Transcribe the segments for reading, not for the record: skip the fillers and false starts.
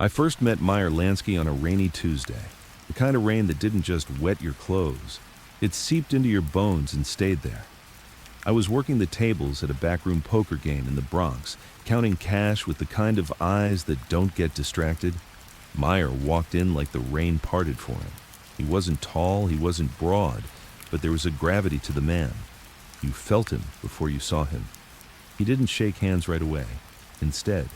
I first met Meyer Lansky on a rainy Tuesday, the kind of rain that didn't just wet your clothes. It seeped into your bones and stayed there. I was working the tables at a backroom poker game in the Bronx, counting cash with the kind of eyes that don't get distracted. Meyer walked in like the rain parted for him. He wasn't tall, he wasn't broad, but there was a gravity to the man. You felt him before you saw him. He didn't shake hands right away. Instead,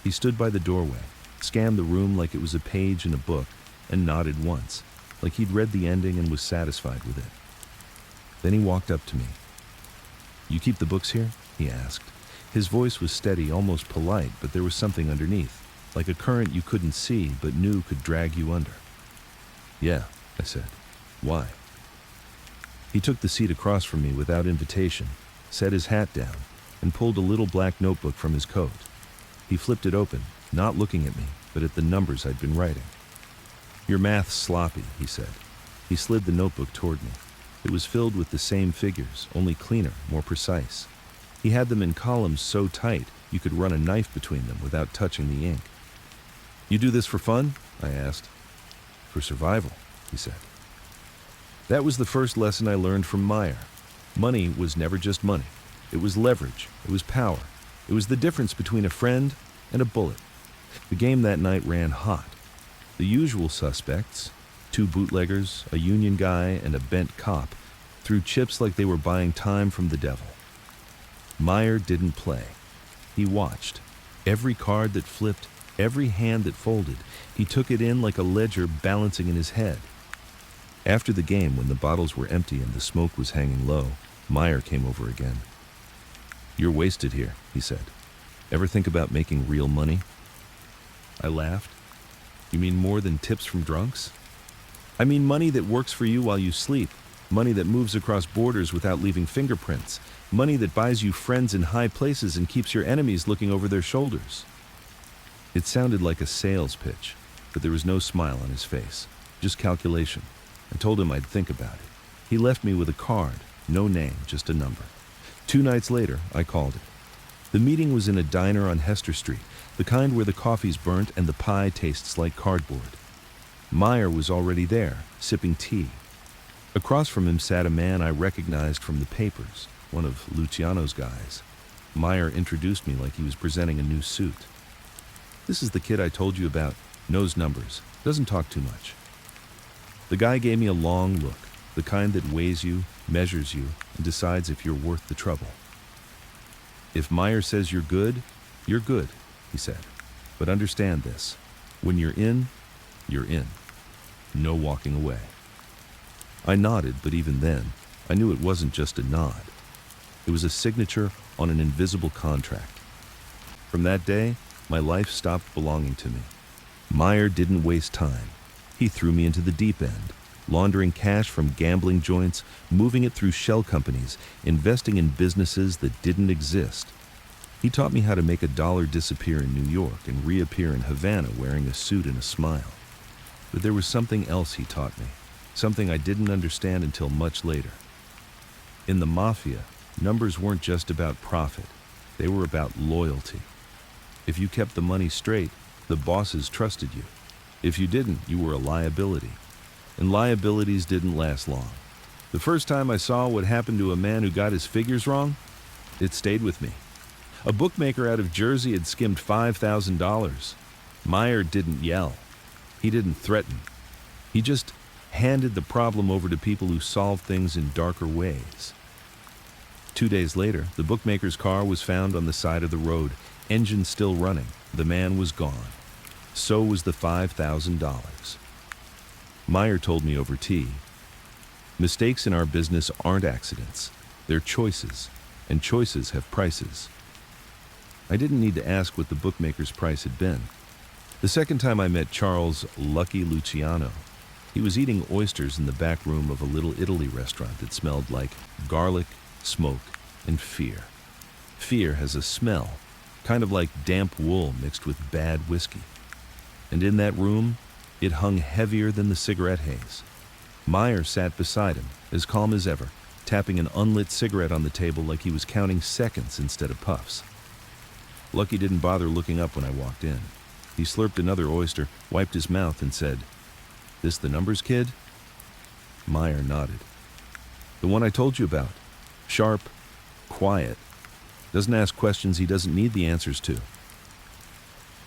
he stood by the doorway, scanned the room like it was a page in a book, and nodded once, like he'd read the ending and was satisfied with it. Then he walked up to me. "You keep the books here?" he asked. His voice was steady, almost polite, but there was something underneath, like a current you couldn't see but knew could drag you under. "Yeah," I said. "Why?" He took the seat across from me without invitation, set his hat down, and pulled a little black notebook from his coat. He flipped it open, not looking at me, but at the numbers I'd been writing. "Your math's sloppy," he said. He slid the notebook toward me. It was filled with the same figures, only cleaner, more precise. He had them in columns so tight you could run a knife between them without touching the ink. "You do this for fun?" I asked. "For survival," he said. That was the first lesson I learned from Meyer. Money was never just money. It was leverage. It was power. It was the difference between a friend and a bullet. The game that night ran hot. The usual suspects, two bootleggers, a union guy, and a bent cop, threw chips like they were buying time from the devil. Meyer didn't play. He watched. Every card that flipped, every hand that folded, he took it in like a ledger balancing in his head. After the game, when the bottles were empty and the smoke was hanging low, Meyer came over again. "You're wasted here," he said. "Ever think about making real money?" I laughed. "You mean more than tips from drunks?" "I mean money that works for you while you sleep, money that moves across borders without leaving fingerprints, money that buys you friends in high places and keeps your enemies looking over their shoulders." It sounded like a sales pitch, but there was no smile on his face, just calculation. I told him I'd think about it. He left me with a card, no name, just a number. 2 nights later, I called it. The meeting was in a diner on Hester Street, the kind where the coffee's burnt and the pie tastes like cardboard. Meyer was already there, sipping tea. Across from him sat a man I recognized from the papers, one of Luciano's guys. Meyer introduced me like he was presenting a new suit. "This is the kid I told you about, knows numbers, doesn't talk too much." The guy gave me a long look, the kind that weighs you, measures you, and decides if you're worth the trouble. "If Meyer says you're good, he said. "But understand this, when you're in, you're in. No walking away." I nodded, but even then, I knew it wasn't just a nod. It was a signature on an invisible contract. From that day, my life stopped belonging to me. Meyer didn't waste time. He threw me into the deep end, laundering cash from gambling joints, moving it through shell companies, investing in businesses that didn't exist. He taught me how to make $1 disappear in New York and reappear in Havana wearing a suit and a smile. But there was something else he taught me, something I didn't understand until much later. In the Mafia, numbers weren't just about profit. They were about loyalty. If you kept the money straight, the bosses trusted you. If you didn't, you were a liability. And liabilities didn't last long. The first time I saw what happened to a man who got his figures wrong, it stayed with me. A bookmaker out of Jersey had skimmed $5,000. Meyer didn't yell. He didn't threaten. He just handed the problem over to people who solved things in darker ways. 2 days later, the bookmaker's car was found on the side of the road, engine still running. The man was gone. So was the $5,000. Meyer told me over tea, "Mistakes in our business aren't accidents. They're choices, and choices have prices." I didn't need to ask what the bookmaker's price had been. The second time I met Charles "Lucky" Luciano, he was eating oysters in the back room of a Little Italy restaurant that smelled like garlic, smoke, and fear. Fear has a smell, kind of like damp wool mixed with bad whiskey. And in that room, it hung heavier than the cigarette haze. Meyer sat beside him, as calm as ever, tapping an unlit cigarette on the table like he was counting seconds instead of puffs. Lucky didn't bother looking up when I walked in. He slurped another oyster, wiped his mouth, and said, "This the numbers, kid?" Meyer nodded. "The one I told you about. Sharp, quiet. Doesn't ask questions he doesn't need the answers to."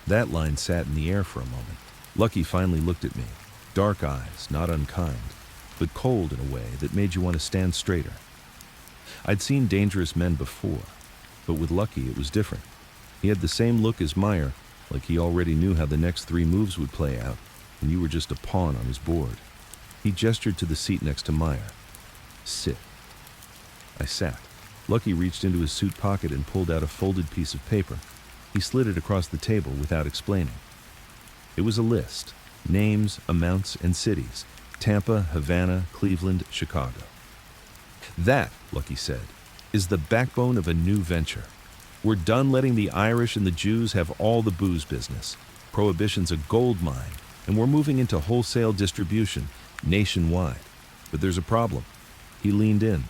That line sat in the air for a moment. Lucky finally looked at me. Dark eyes, not unkind, but cold in a way that made you want to stand straighter. I'd seen dangerous men before, but with Lucky it was different. He had the same look as Meyer, like he already knew how the next 3 moves would play out, and you were just a pawn on his board. He gestured to the seat next to Meyer. "Sit." I sat. Lucky reached into his suit pocket and pulled out a folded piece of paper. He slid it across the table without explaining. It was a list. Names, amounts, and cities. Tampa, Havana, Cleveland, Chicago. "That," Lucky said, "is the backbone of a new venture. We're done letting the Irish and the Jews have all the booze business. Prohibition's a gold mine, and we're moving into wholesale distribution nationwide. But there's a problem." He leaned in.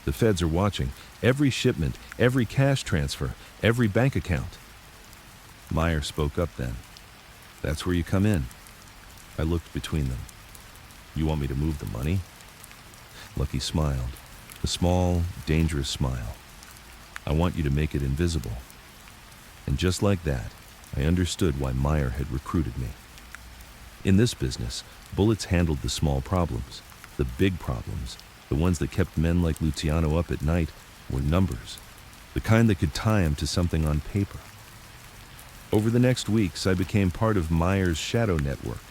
"The feds are watching. Every shipment, every cash transfer, every bank account." Meyer spoke up then. "That's where you come in." I looked between them. "You want me to move the money?" Lucky smiled. A small, dangerous smile. "I want you to make it invisible." And just like that, I understood why Meyer had recruited me. In this business, bullets handled the small problems. The big problems, the ones that kept men like Luciano up at night, were numbers. The kind that could tie him to something on paper. Over the next weeks, I became part of Meyer's shadow network.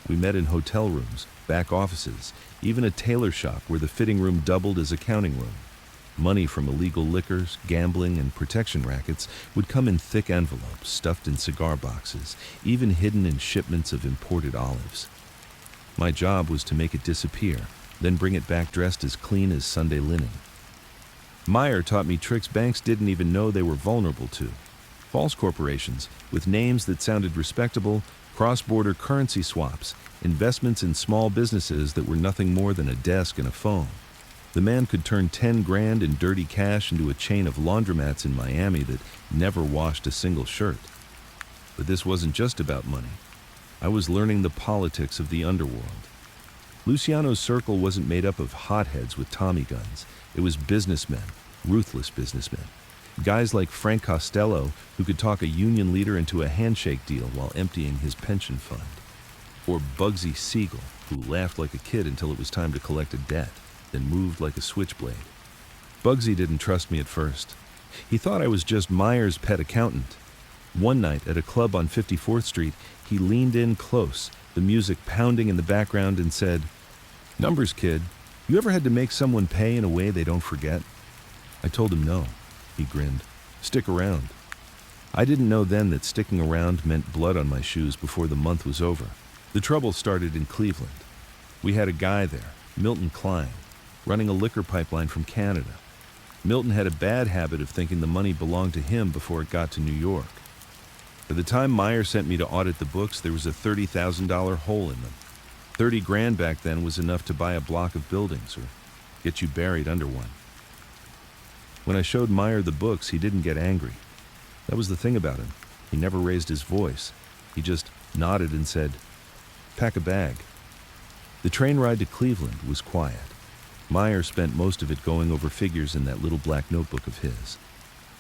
We met in hotel rooms, back offices, even a tailor shop where the fitting room doubled as a counting room. Money from illegal liquors, gambling, and protection rackets would come in thick envelopes, stuffed in cigar boxes, even hidden in shipments of imported olives. My job was to make it disappear, then bring it back dressed as clean as Sunday linen. Meyer taught me tricks banks didn't even know they were vulnerable to. False corporations, with names that sounded respectable, cross-border currency swaps, investments in small businesses that were nothing more than a desk and a phone. The man could turn 10 grand in dirty cash into a chain of laundromats in Miami that never washed a single shirt. But this wasn't just about money. I was learning the politics of the underworld. Luciano's circle wasn't made up of hotheads with Tommy guns. It was businessmen, ruthless businessmen. Guys like Frank Costello, who could talk a union leader into a handshake deal while emptying his pension fund. Or Bugsy Siegel, who laughed like a kid until it was time to collect a debt, then moved like a switchblade. Bugsy didn't trust me at first. He thought I was just Meyer's pet accountant. One night at a club on 54th Street, he leaned in close, the music pounding in the background, and said, "Numbers, kid. You ever had to make someone pay in a way they don't forget?" I told him no. He grinned. "Stick around." I didn't know then that sticking around meant blood on my shoes before the month was over. The trouble started in Cleveland. We had a guy there, Milton Klein, running a liquor pipeline from Canada. Milton had a bad habit of thinking the money belonged to him before it got to New York. By the time Meyer sent me to audit the books, there was a $30,000 hole in them. 30 grand back then was enough to buy a block of buildings or get you buried under one. When I showed Meyer the books, he didn't get angry. That was the thing about him. He never raised his voice. He just nodded and said, "Pack a bag." The train ride to Cleveland was quiet. Meyer spent most of it going over figures in that little black notebook of his.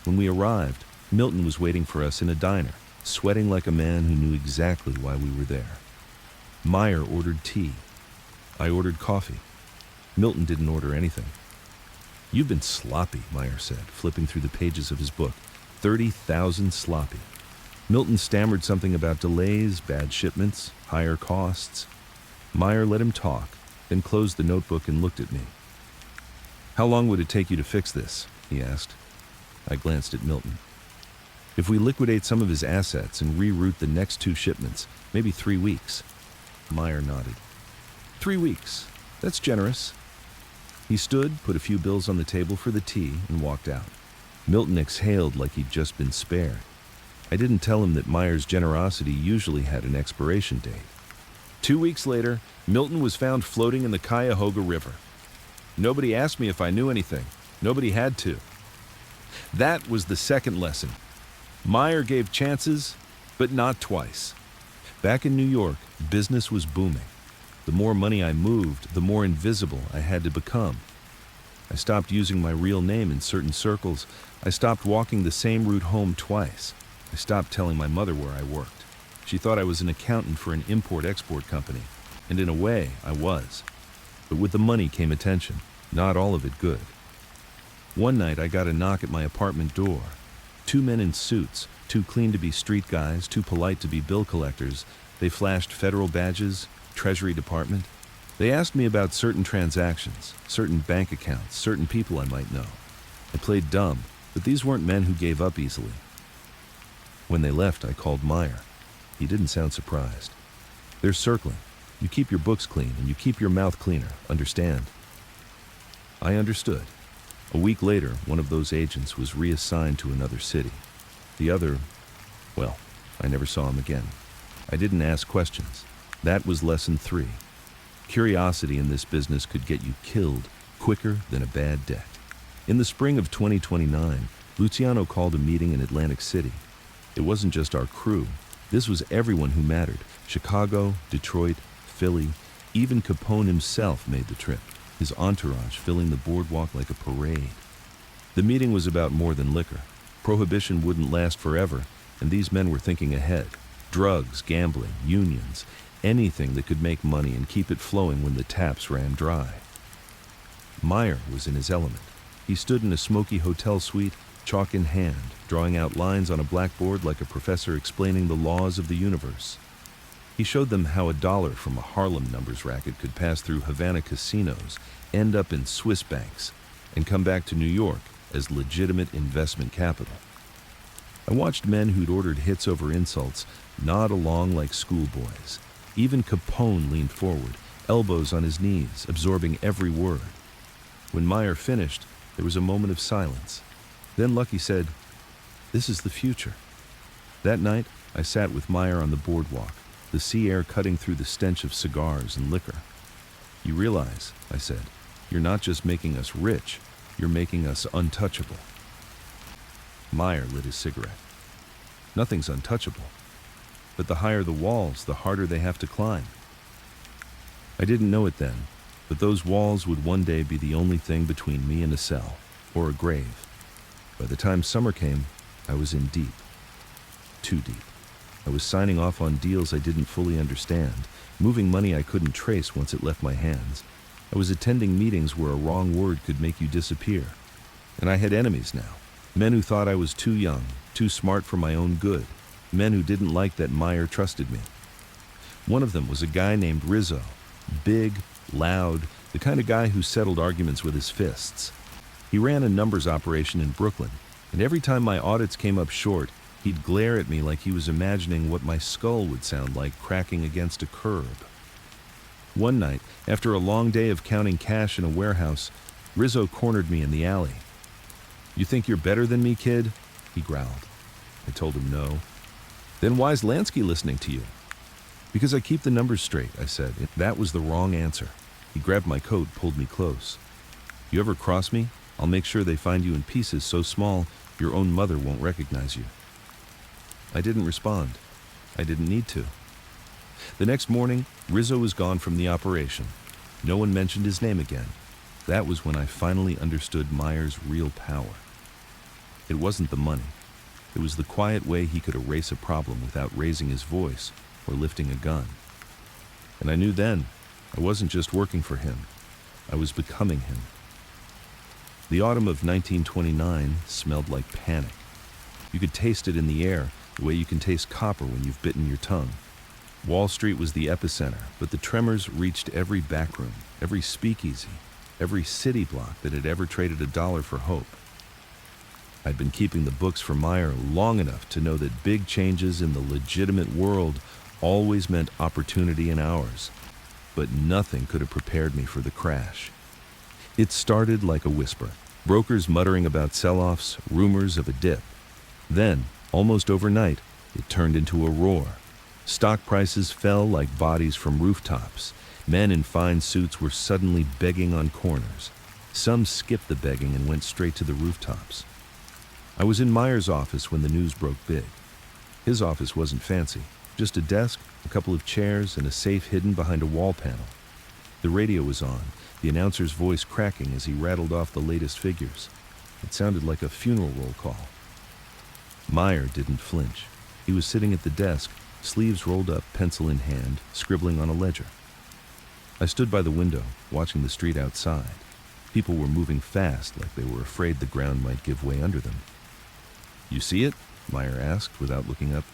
When we arrived, Milton was waiting for us in a diner, sweating like a man who knew exactly why we were there. Meyer ordered tea. I ordered coffee. Milton didn't order anything. "You've been sloppy," Meyer said, flipping through the pages of his book. 30,000 sloppy. Milton stammered something about delays, bad shipments, higher costs. Meyer let him talk, then closed the notebook and looked at me. "How long would it take you to fix this?" he asked. I glanced at Milton. "If we liquidate some of his assets and reroute the next 2 shipments, maybe 3 weeks. Meyer nodded. 3 weeks. That's generous." He stood, put a few bills on the table for the tea, and walked out. Milton exhaled like he'd just been spared. I didn't tell him that Meyer's generosity usually had an expiration date. 2 weeks later, Milton was found floating in the Cuyahoga River. Nobody asked me if I knew anything. Nobody had to. That was the second lesson. Meyer gave chances, But not twice. Back in New York, business was booming. The more money I moved, the more invisible I had to become. I stopped using my real name in certain circles. I stopped walking the same route home twice. I stopped telling my mother where I worked. She thought I was an accountant for an import-export company, and in a way, I was. But with the money came attention, not all of it good. One night, I got a knock at my apartment door. Two men in suits, too clean to be street guys, too polite to be bill collectors. They flashed federal badges, Treasury Department. They asked me about certain transactions, certain bank accounts, certain people I might know. I played dumb, but these weren't men who gave up easily. When they left, I called Meyer. He didn't sound surprised. They're circling. You keep your books clean and you keep your mouth cleaner, understand? I understood. A week later, one of those agents was reassigned to another city. The other, well, I never saw him again. I didn't ask questions. That was lesson 3. Curiosity in this business could get you killed quicker than a bad debt. In the spring of 2029, Luciano called a meeting in Atlantic City. It wasn't just our crew. This was everyone who mattered. Chicago, Detroit, Philly, even Capone himself made the trip, his entourage filling the boardwalk like a parade. The meeting was about more than liquor. Prohibition wouldn't last forever, and these men were thinking ahead. Drugs, gambling, unions, anything that could make money and keep it flowing when the taps ran dry. Meyer was in his element. He stood in a smoky hotel suite, chalk in hand, drawing out lines on a blackboard like a professor explaining the laws of the universe. He showed them how $1 from a Harlem numbers racket could pass through Havana casinos, end up in Swiss banks, and come back to New York as legitimate investment capital. I watched men who'd ordered hits over insults nod along like schoolboys. Even Capone leaned forward, elbows on his knees, absorbing every word. When Meyer finished, there was a moment of silence. Then Lucky said, "This is the future." That night, I sat with Meyer on the boardwalk, the sea air cutting through the stench of cigars and liquor. "You realize," I said, "you're not just making us rich, you're making us untouchable." Meyer lit his cigarette. "Nothing's untouchable. But the higher the walls, the harder they have to climb." I didn't know it then, but those walls would one day be the only thing between me and a cell, or a grave. By the time summer came, I was in deep. Too deep. I was signing off on deals I didn't fully understand, moving money I couldn't trace once it left my hands. I was attending meetings where a wrong word could make you disappear. And I had enemies now. Men who thought I was too young, too smart for my own good. Men who didn't like that Meyer trusted me. One of them was a guy named Rizzo. Big, loud, the kind of guy who settled arguments with his fists. He ran a numbers operation in Brooklyn, and every time my audits came up short, he'd glare at me like he was imagining what my skull would sound like cracking against a curb. One night, after a long day of counting cash in a warehouse, Rizzo cornered me in the alley. "You think you're better than me, kid?" he growled. I told him no. "Then why's Lansky listening to you?" "Because I keep the numbers straight," I said. That was the wrong answer. He grabbed my coat, pulled me close. "You ever cross me, I'll make sure they find you in pieces so small your own mother won't recognize you." I didn't respond. I didn't need to. The next morning, Rizzo was gone from the operation. No one mentioned his name again. That was when I finally understood Meyer's real power. It wasn't the money. It was the quiet way he could erase a problem without raising his voice or lifting a gun. And I knew then, I wasn't just working for him. I was becoming him. The autumn of 1929 smelled like panic. You could taste it in the air, the way you can taste copper when you've bitten your tongue. Wall Street was the epicenter, but the tremors reached every backroom, every speakeasy, every city block that had ever traded $1 for hope. I'd been keeping the books for Meyer long enough to know that big changes in the legitimate world always meant opportunity in ours, but nothing could have prepared me for the crash. It started like a whisper, brokers muttering about sell-offs, rumors of a dip. Then, almost overnight, it turned into a roar. Stock prices fell like bodies from rooftops. Men in fine suits were suddenly begging on corners. Some skipped the begging and went straight to the rooftops. I was in Meyer's office when the news broke big. His office wasn't fancy, just a desk, a couple of chairs, and a safe hidden behind a wall panel. The radio was on, the announcer's voice cracking as he rattled off the latest figures. It sounded like a funeral roll call. Meyer didn't flinch. He was sitting at the desk, sleeves rolled up, pencil in hand, scribbling on a ledger. I stood by the window, watching the street outside. People were moving fast, like they were afraid the ground might give way under them. "You see it?" Meyer asked, without looking up.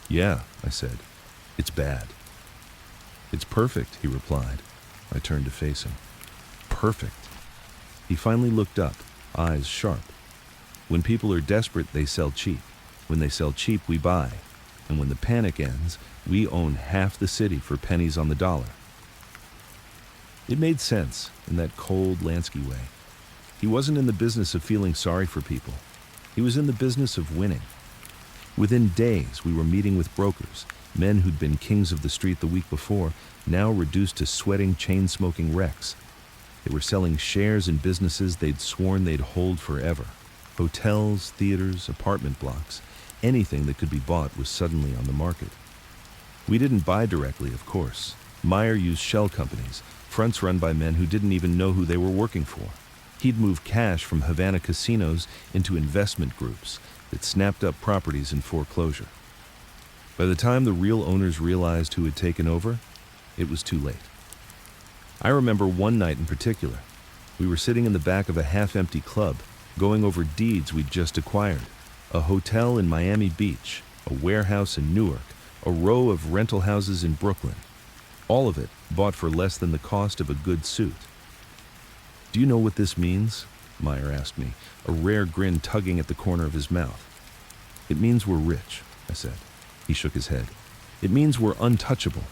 "Yeah," I said. "It's bad." "It's perfect," he replied. I turned to face him. "Perfect." He finally looked up, eyes sharp. "When people are desperate, they sell cheap. When they sell cheap, we buy. And when the panic ends, we own half the city for pennies on the dollar." It made sense, in that cold Lansky way. He wasn't in the business of feeling sorry for people. He was in the business of winning. Within days, we were meeting with brokers, men who'd been kings of the street the week before, now reduced to sweating, chain-smoking wrecks. They were selling shares in businesses they'd sworn they'd hold forever. Hotels, theaters, apartment blocks, anything that could be bought was suddenly on the market. We didn't buy directly, of course. Meyer used shell companies, fronts run by men who didn't even know who they were working for. He'd move cash from Havana casinos into investment groups that snapped up properties in foreclosure. By the time the real owners realized who had taken over, it was too late. I remember one night in particular. We were sitting in the back of a half-empty club, going over deeds we'd just acquired. A hotel in Miami Beach, a warehouse in Newark, a row of rental houses in Brooklyn. All of it bought for less than the cost of a good suit. "Do you know what this means?" Meyer asked me, a rare grin tugging at the corner of his mouth. "It means we're rich," I said. He shook his head. "It means we're untouchable.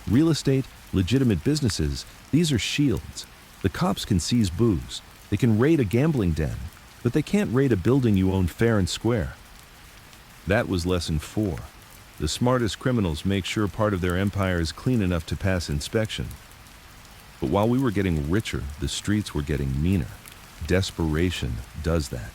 Real estate, legitimate businesses, these are shields. The cops can seize booze. They can raid a gambling den, but they can't raid a building you own fair and square." That was lesson 4. The smartest criminals make sure part of their empire is clean enough to pass inspection. But while we were getting richer, the streets were getting meaner. Desperation does that.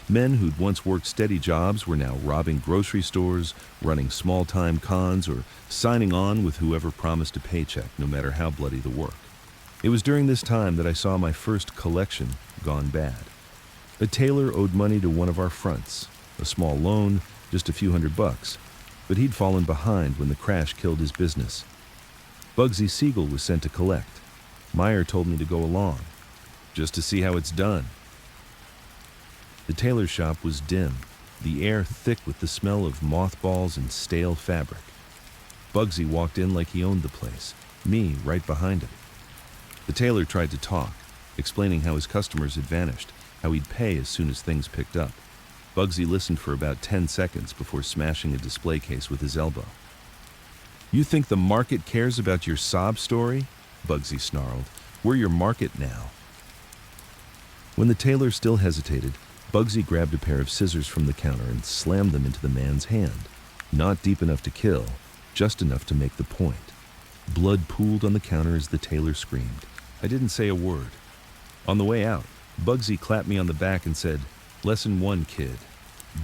Men who'd once worked steady jobs were now robbing grocery stores, running small-time cons, or signing on with whoever promised a paycheck, no matter how bloody the work. It was during this time that I saw my first collection gone bad. A tailor owed money to one of our fronts, a small loan, just a few $100, but he'd fallen behind when the crash killed his business. Bugsy Siegel was sent to collect. Meyer told me to go along, just to see how it's done. The tailor shop was dim, the air thick with the smell of mothballs and stale fabric. Bugsy walked in like he owned the place, me right behind him. The tailor tried to talk, explaining how his customers had vanished, how he'd pay as soon as things picked up. Bugsy listened for about 10 seconds before smashing a display case with his elbow. "You think the market cares about your sob story?" Bugsy snarled. "We're your market now." When the tailor still hesitated, Bugsy grabbed a pair of scissors from the counter and slammed them into the man's hand. Not deep enough to kill, just enough to make the point. Blood pooled on the counter as the tailor screamed. I didn't say a word. On the way out, Bugsy clapped me on the back and said, "Lesson 1, kid.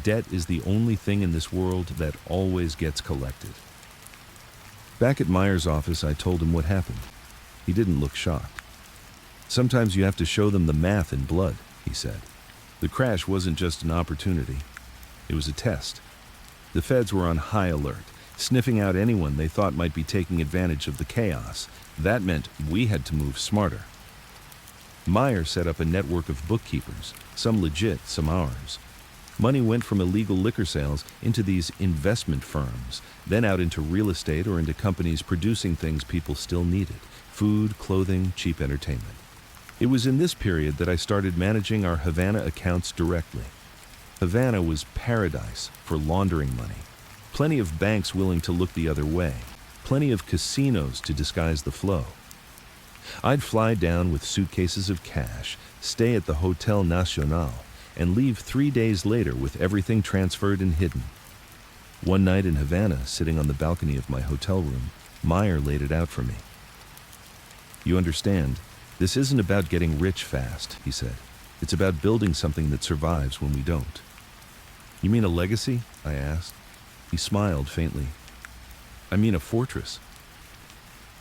Debt is the only thing in this world that always gets collected." Back at Meyer's office, I told him what happened. He didn't look shocked. "Sometimes you have to show them the math in blood," he said. The crash wasn't just an opportunity. It was a test. The feds were on high alert, sniffing out anyone they thought might be taking advantage of the chaos. That meant we had to move smarter. Meyer set up a network of bookkeepers, some legit, some ours. Money went from illegal liquor sales into these investment firms, then out into real estate or into companies producing things people still needed: food, clothing, cheap entertainment. It was in this period that I started managing our Havana accounts directly. Havana was paradise for laundering money. Plenty of banks willing to look the other way. Plenty of casinos to disguise the flow. I'd fly down with suitcases of cash, stay at the Hotel Nacional, and leave 3 days later with everything transferred and hidden. One night in Havana, sitting on the balcony of my hotel room, Meyer laid it out for me. "You understand, this isn't about getting rich fast," he said. "It's about building something that survives when we don't." "You mean a legacy?" I asked. He smiled faintly. I mean a fortress.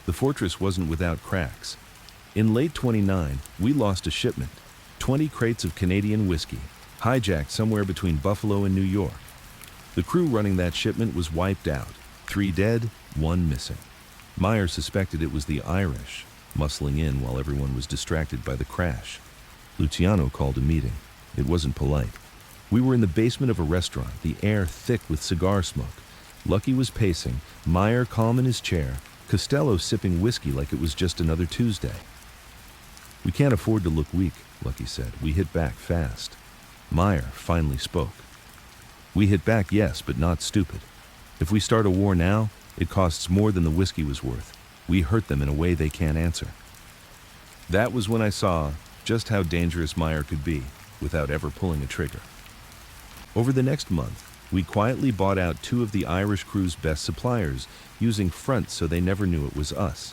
The fortress wasn't without cracks. In late '29, we lost a shipment, 20 crates of Canadian whiskey, hijacked somewhere between Buffalo and New York. The crew running that shipment was wiped out, 3 dead, 1 missing. Meyer suspected it was the Irish, muscling in while everyone was distracted by the crash. Luciano called a meeting. It wasn't polite. We were in the basement of a restaurant, the air thick with cigar smoke. Lucky was pacing, Meyer calm in his chair, Costello sipping whiskey like it was just another Tuesday. We can't afford to look weak, Lucky said. We hit back fast. Meyer finally spoke. We hit back, yes, but not stupid. If we start a war now, it costs more than the whiskey was worth. We hurt them in a way they can't answer. That was when I saw just how dangerous Meyer could be without ever pulling a trigger. Over the next month, we quietly bought out 2 of the Irish crew's best suppliers, using fronts so they never knew it was us.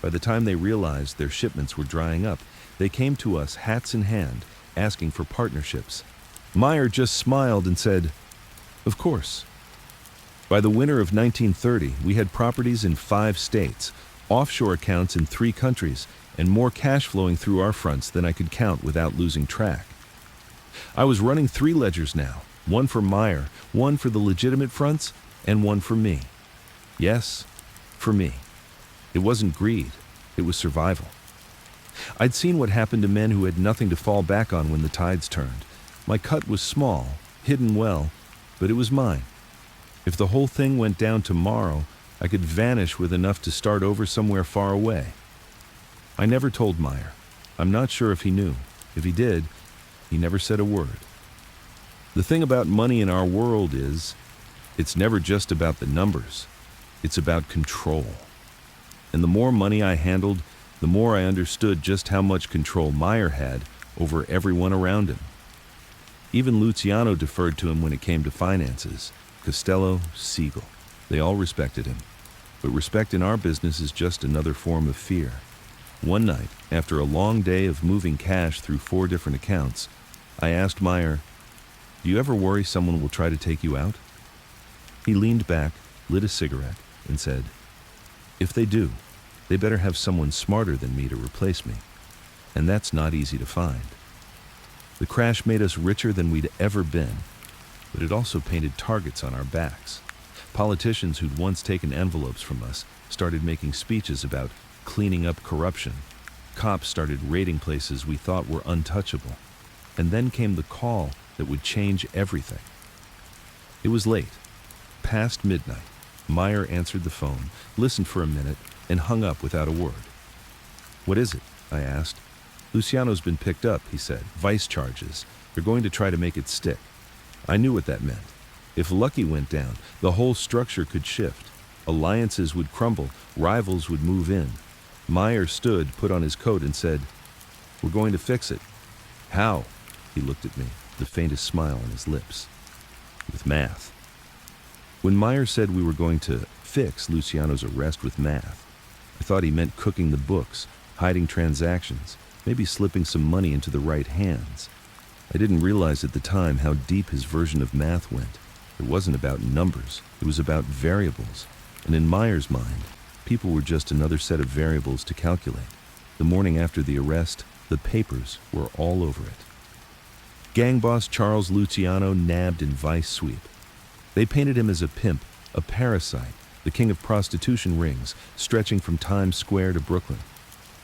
By the time they realized their shipments were drying up, they came to us hats in hand, asking for partnerships. Meyer just smiled and said, "Of course." By the winter of 1930, we had properties in 5 states, offshore accounts in 3 countries, and more cash flowing through our fronts than I could count without losing track. I was running 3 ledgers now, one for Meyer, one for the legitimate fronts, and one for me. Yes, for me. It wasn't greed, it was survival. I'd seen what happened to men who had nothing to fall back on when the tides turned. My cut was small, hidden well, but it was mine. If the whole thing went down tomorrow, I could vanish with enough to start over somewhere far away. I never told Meyer. I'm not sure if he knew. If he did, he never said a word. The thing about money in our world is, it's never just about the numbers. It's about control. And the more money I handled, the more I understood just how much control Meyer had over everyone around him. Even Luciano deferred to him when it came to finances. Costello, Siegel, they all respected him. But respect in our business is just another form of fear. One night, after a long day of moving cash through 4 different accounts, I asked Meyer, "Do you ever worry someone will try to take you out?" He leaned back, lit a cigarette, and said, "If they do, they better have someone smarter than me to replace me. And that's not easy to find." The crash made us richer than we'd ever been, but it also painted targets on our backs. Politicians who'd once taken envelopes from us started making speeches about cleaning up corruption. Cops started raiding places we thought were untouchable. And then came the call that would change everything. It was late, past midnight. Meyer answered the phone, listened for a minute, and hung up without a word. "What is it?" I asked. "Luciano's been picked up," he said. "Vice charges. They're going to try to make it stick." I knew what that meant. If Lucky went down, the whole structure could shift. Alliances would crumble, rivals would move in. Meyer stood, put on his coat, and said, "We're going to fix it." "How?" He looked at me, the faintest smile on his lips. "With math." When Meyer said we were going to fix Luciano's arrest with math, I thought he meant cooking the books, hiding transactions, maybe slipping some money into the right hands. I didn't realize at the time how deep his version of math went. It wasn't about numbers, it was about variables. And in Meyer's mind, people were just another set of variables to calculate. The morning after the arrest, the papers were all over it. Gang boss Charles Luciano nabbed in vice sweep. They painted him as a pimp, a parasite, the king of prostitution rings, stretching from Times Square to Brooklyn.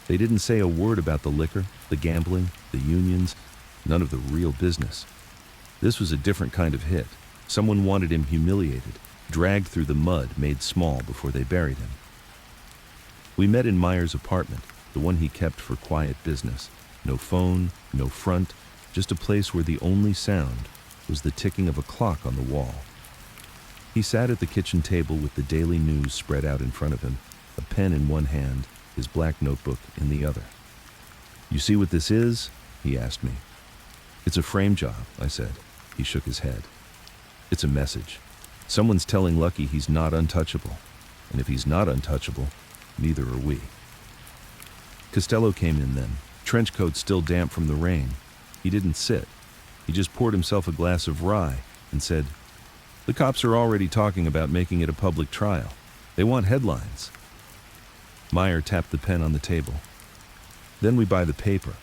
They didn't say a word about the liquor, the gambling, the unions, none of the real business. This was a different kind of hit. Someone wanted him humiliated, dragged through the mud, made small before they buried him. We met in Meyer's apartment, the one he kept for quiet business. No phone, no front, just a place where the only sound was the ticking of a clock on the wall. He sat at the kitchen table with the daily news spread out in front of him, a pen in one hand, his black notebook in the other. "You see what this is?" he asked me. "It's a frame job," I said. He shook his head. "It's a message. Someone's telling Lucky he's not untouchable. And if he's not untouchable, neither are we." Costello came in then, trench coat still damp from the rain. He didn't sit. He just poured himself a glass of rye and said, The cops are already talking about making it a public trial. They want headlines. Meyer tapped the pen on the table. Then we buy the paper.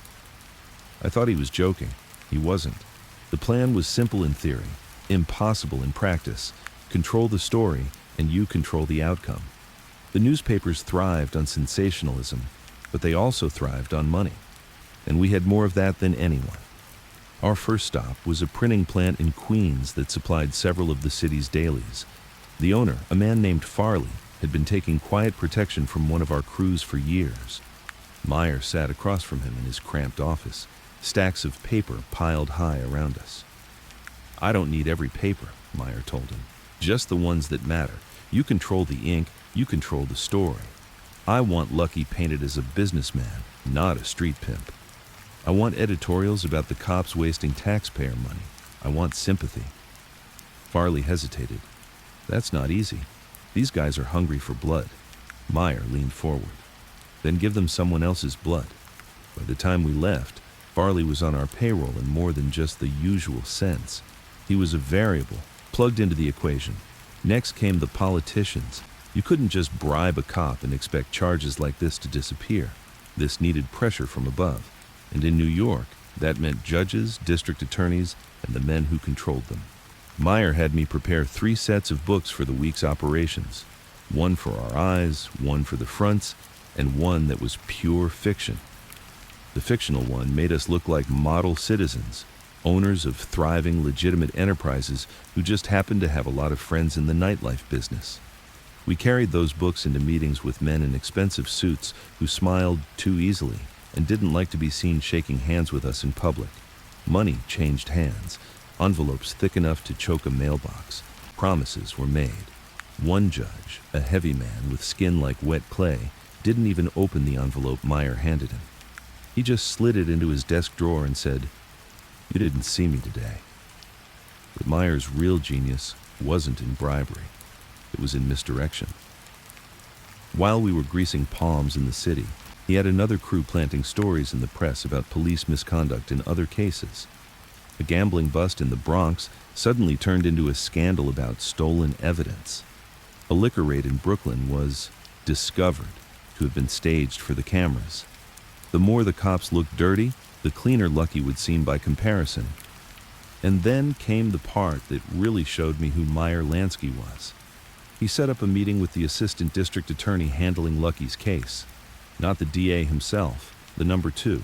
I thought he was joking. He wasn't. The plan was simple in theory, impossible in practice. Control the story, and you control the outcome. The newspapers thrived on sensationalism, but they also thrived on money. And we had more of that than anyone. Our first stop was a printing plant in Queens that supplied several of the city's dailies. The owner, a man named Farley, had been taking quiet protection from one of our crews for years. Meyer sat across from him in his cramped office, stacks of paper piled high around us. I don't need every paper, Meyer told him. Just the ones that matter. You control the ink, you control the story. I want Lucky painted as a businessman, not a street pimp. I want editorials about the cops wasting taxpayer money. I want sympathy. Farley hesitated. That's not easy. These guys are hungry for blood. Meyer leaned forward. Then give them someone else's blood. By the time we left, Farley was on our payroll in more than just the usual sense. He was a variable, plugged into the equation. Next came the politicians. You couldn't just bribe a cop and expect charges like this to disappear. This needed pressure from above. And in New York, that meant judges, district attorneys, and the men who controlled them. Meyer had me prepare 3 sets of books for the week's operations. One for our eyes, one for the fronts, and one that was pure fiction. The fictional one made us look like model citizens, owners of thriving, legitimate enterprises who just happened to have a lot of friends in the nightlife business. We carried those books into meetings with men in expensive suits who smiled too easily and didn't like to be seen shaking hands with us in public. Money changed hands, envelopes thick enough to choke a mailbox. Promises were made. One judge, a heavy man with skin like wet clay, didn't even open the envelope Meyer handed him. He just slid it into his desk drawer and said, "You didn't see me today." But Meyer's real genius wasn't in bribery. It was in misdirection. While we were greasing palms in the city, he had another crew planting stories in the press about police misconduct in other cases. A gambling bust in the Bronx suddenly turned into a scandal about stolen evidence. A liquor raid in Brooklyn was discovered to have been staged for the cameras. The more the cops looked dirty, the cleaner Lucky would seem by comparison. And then came the part that really showed me who Meyer Lansky was. He set up a meeting with the assistant district attorney handling Lucky's case. Not the DA himself, the number 2.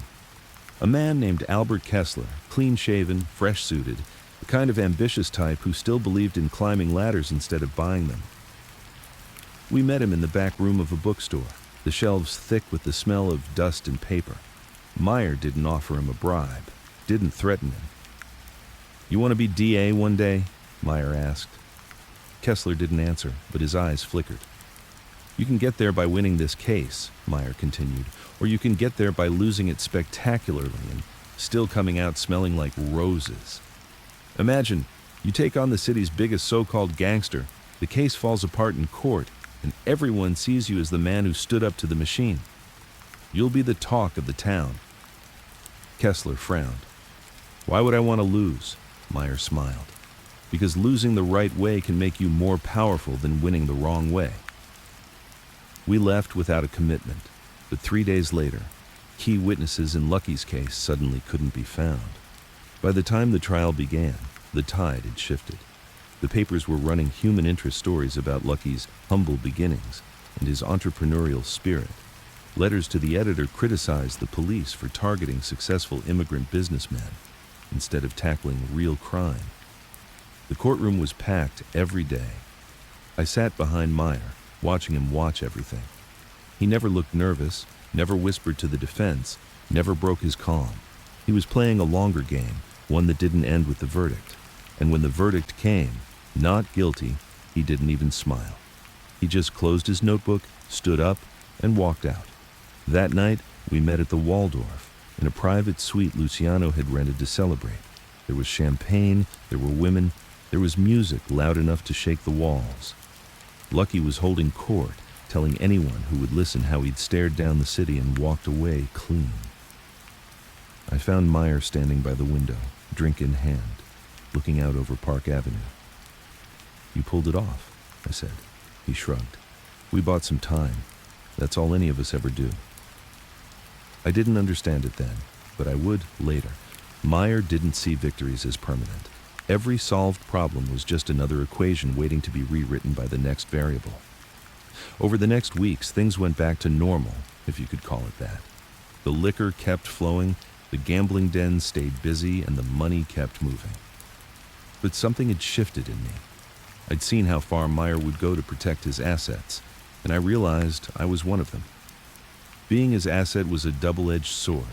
A man named Albert Kessler, clean-shaven, fresh-suited, the kind of ambitious type who still believed in climbing ladders instead of buying them. We met him in the back room of a bookstore, the shelves thick with the smell of dust and paper. Meyer didn't offer him a bribe, didn't threaten him. "You want to be DA one day?" Meyer asked. Kessler didn't answer, but his eyes flickered. "You can get there by winning this case," Meyer continued, "or you can get there by losing it spectacularly and still coming out smelling like roses. Imagine, you take on the city's biggest so-called gangster, the case falls apart in court, and everyone sees you as the man who stood up to the machine. You'll be the talk of the town." Kessler frowned. "Why would I want to lose?" Meyer smiled. "Because losing the right way can make you more powerful than winning the wrong way." We left without a commitment, but 3 days later, key witnesses in Lucky's case suddenly couldn't be found. By the time the trial began, the tide had shifted. The papers were running human interest stories about Lucky's humble beginnings and his entrepreneurial spirit. Letters to the editor criticized the police for targeting successful immigrant businessmen instead of tackling real crime. The courtroom was packed every day. I sat behind Meyer, watching him watch everything. He never looked nervous, never whispered to the defense, never broke his calm. He was playing a longer game, one that didn't end with the verdict. And when the verdict came, not guilty, he didn't even smile. He just closed his notebook, stood up, and walked out. That night, we met at the Waldorf, in a private suite Luciano had rented to celebrate. There was champagne, there were women, there was music loud enough to shake the walls. Lucky was holding court, telling anyone who would listen how he'd stared down the city and walked away clean. I found Meyer standing by the window, drink in hand, looking out over Park Avenue. You pulled it off, I said. He shrugged. We bought some time. That's all any of us ever do. I didn't understand it then, but I would later. Meyer didn't see victories as permanent. Every solved problem was just another equation waiting to be rewritten by the next variable. Over the next weeks, things went back to normal, if you could call it that. The liquor kept flowing, the gambling dens stayed busy, and the money kept moving. But something had shifted in me. I'd seen how far Meyer would go to protect his assets, and I realized I was one of them. Being his asset was a double-edged sword.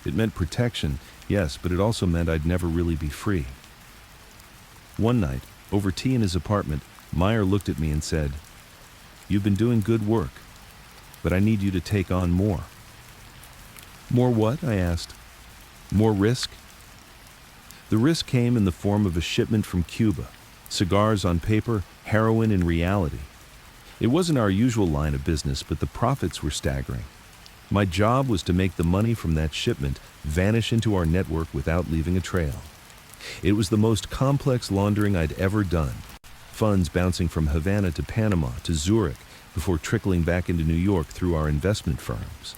It meant protection, yes, but it also meant I'd never really be free. One night, over tea in his apartment, Meyer looked at me and said, "You've been doing good work, but I need you to take on more." More what? I asked. More risk? The risk came in the form of a shipment from Cuba. Cigars on paper, heroin in reality. It wasn't our usual line of business, but the profits were staggering. My job was to make the money from that shipment vanish into our network without leaving a trail. It was the most complex laundering I'd ever done. Funds bouncing from Havana to Panama to Zurich before trickling back into New York through our investment firms.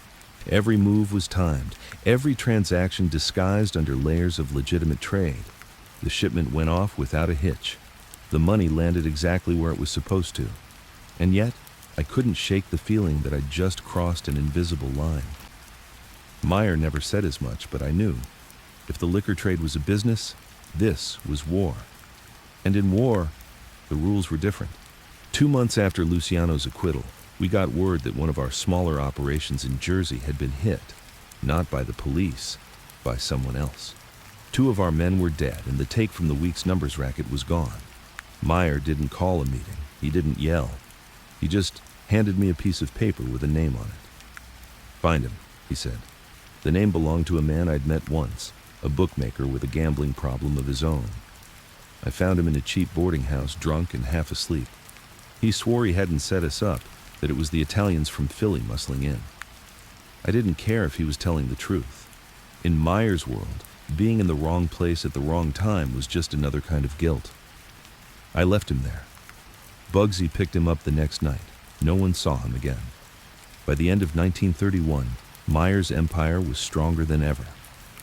Every move was timed, every transaction disguised under layers of legitimate trade. The shipment went off without a hitch. The money landed exactly where it was supposed to. And yet, I couldn't shake the feeling that I'd just crossed an invisible line. Meyer never said as much, but I knew. If the liquor trade was a business, this was war. And in war, the rules were different. 2 months after Luciano's acquittal, we got word that one of our smaller operations in Jersey had been hit, not by the police, by someone else. 2 of our men were dead, and the take from the week's numbers racket was gone. Meyer didn't call a meeting. He didn't yell. He just handed me a piece of paper with a name on it. "Find him," he said. The name belonged to a man I'd met once, a bookmaker with a gambling problem of his own. I found him in a cheap boarding house, drunk and half asleep. He swore he hadn't set us up, that it was the Italians from Philly muscling in. I didn't care if he was telling the truth. In Meyer's world, being in the wrong place at the wrong time was just another kind of guilt. I left him there. Bugsy picked him up the next night. No one saw him again. By the end of 1931, Meyer's empire was stronger than ever.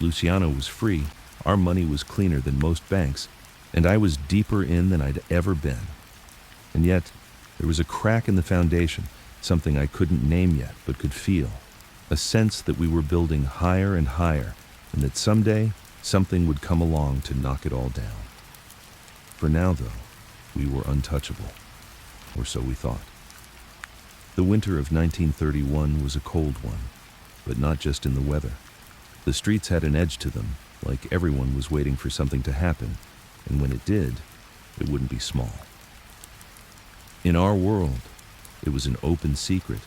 Luciano was free, our money was cleaner than most banks, and I was deeper in than I'd ever been. And yet, there was a crack in the foundation, something I couldn't name yet but could feel. A sense that we were building higher and higher, and that someday, something would come along to knock it all down. For now, though, we were untouchable. Or so we thought. The winter of 1931 was a cold one, but not just in the weather. The streets had an edge to them, like everyone was waiting for something to happen, and when it did, it wouldn't be small. In our world, it was an open secret.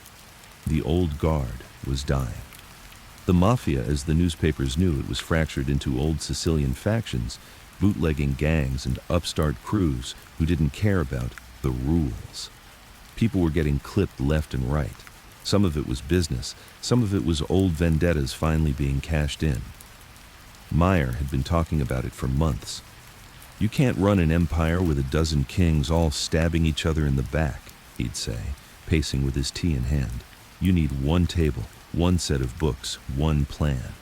The old guard was dying. The Mafia, as the newspapers knew it, was fractured into old Sicilian factions, bootlegging gangs and upstart crews who didn't care about the rules. People were getting clipped left and right. Some of it was business, some of it was old vendettas finally being cashed in. Meyer had been talking about it for months. "You can't run an empire with a dozen kings all stabbing each other in the back," he'd say, pacing with his tea in hand. "You need one table, one set of books, one plan."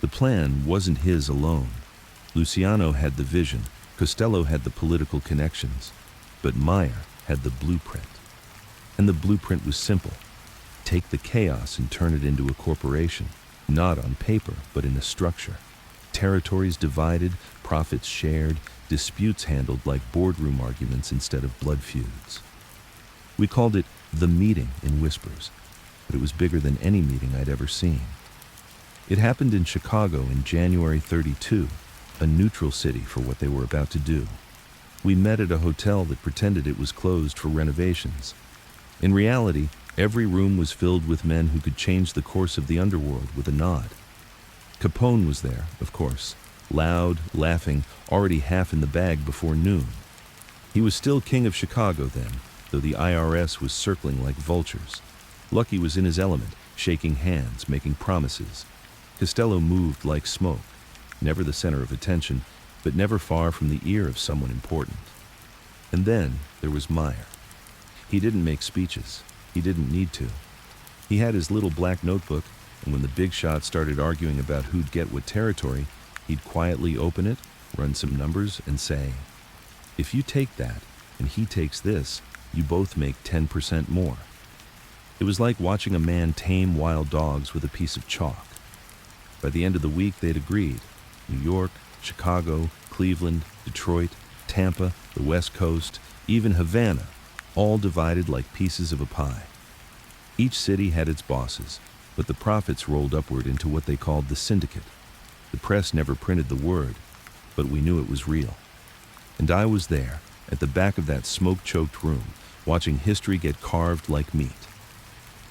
The plan wasn't his alone. Luciano had the vision, Costello had the political connections, but Meyer had the blueprint. And the blueprint was simple. Take the chaos and turn it into a corporation, not on paper, but in a structure. Territories divided, profits shared, disputes handled like boardroom arguments instead of blood feuds. We called it the meeting in whispers, but it was bigger than any meeting I'd ever seen. It happened in Chicago in January '32, a neutral city for what they were about to do. We met at a hotel that pretended it was closed for renovations. In reality, every room was filled with men who could change the course of the underworld with a nod. Capone was there, of course, loud, laughing, already half in the bag before noon. He was still king of Chicago then, though the IRS was circling like vultures. Lucky was in his element, shaking hands, making promises. Costello moved like smoke, never the center of attention, but never far from the ear of someone important. And then there was Meyer. He didn't make speeches. He didn't need to. He had his little black notebook, and when the big shots started arguing about who'd get what territory, he'd quietly open it, run some numbers, and say, "If you take that, and he takes this, you both make 10% more." It was like watching a man tame wild dogs with a piece of chalk. By the end of the week, they'd agreed. New York, Chicago, Cleveland, Detroit, Tampa, the West Coast, even Havana, all divided like pieces of a pie. Each city had its bosses, but the profits rolled upward into what they called the syndicate. The press never printed the word, but we knew it was real. And I was there, at the back of that smoke-choked room, watching history get carved like meat.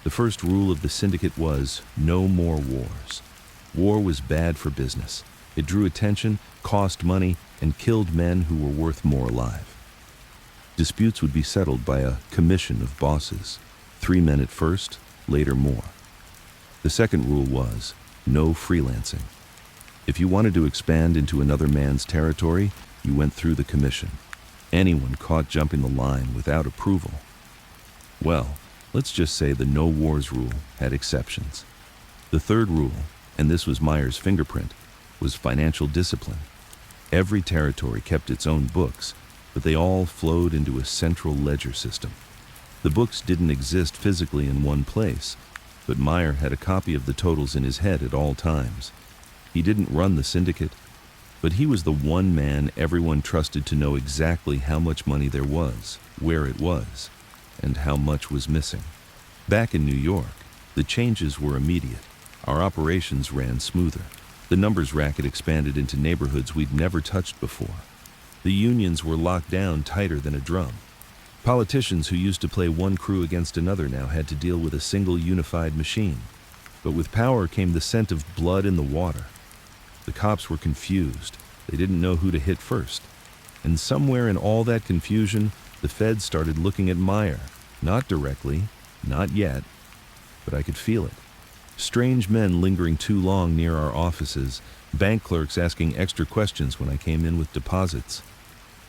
The first rule of the syndicate was no more wars. War was bad for business. It drew attention, cost money, and killed men who were worth more alive. Disputes would be settled by a commission of bosses, 3 men at first, later more. The second rule was no freelancing. If you wanted to expand into another man's territory, you went through the commission. Anyone caught jumping the line without approval, well, let's just say the no wars rule had exceptions. The third rule, and this was Meyer's fingerprint, was financial discipline. Every territory kept its own books, but they all flowed into a central ledger system. The books didn't exist physically in one place, but Meyer had a copy of the totals in his head at all times. He didn't run the syndicate, but he was the one man everyone trusted to know exactly how much money there was, where it was, and how much was missing. Back in New York, the changes were immediate. Our operations ran smoother. The numbers racket expanded into neighborhoods we'd never touched before. The unions were locked down tighter than a drum. Politicians who used to play one crew against another now had to deal with a single unified machine. But with power came the scent of blood in the water. The cops were confused. They didn't know who to hit first. And somewhere in all that confusion, the feds started looking at Meyer. Not directly, not yet, but I could feel it. Strange men lingering too long near our offices, bank clerks asking extra questions when I came in with deposits.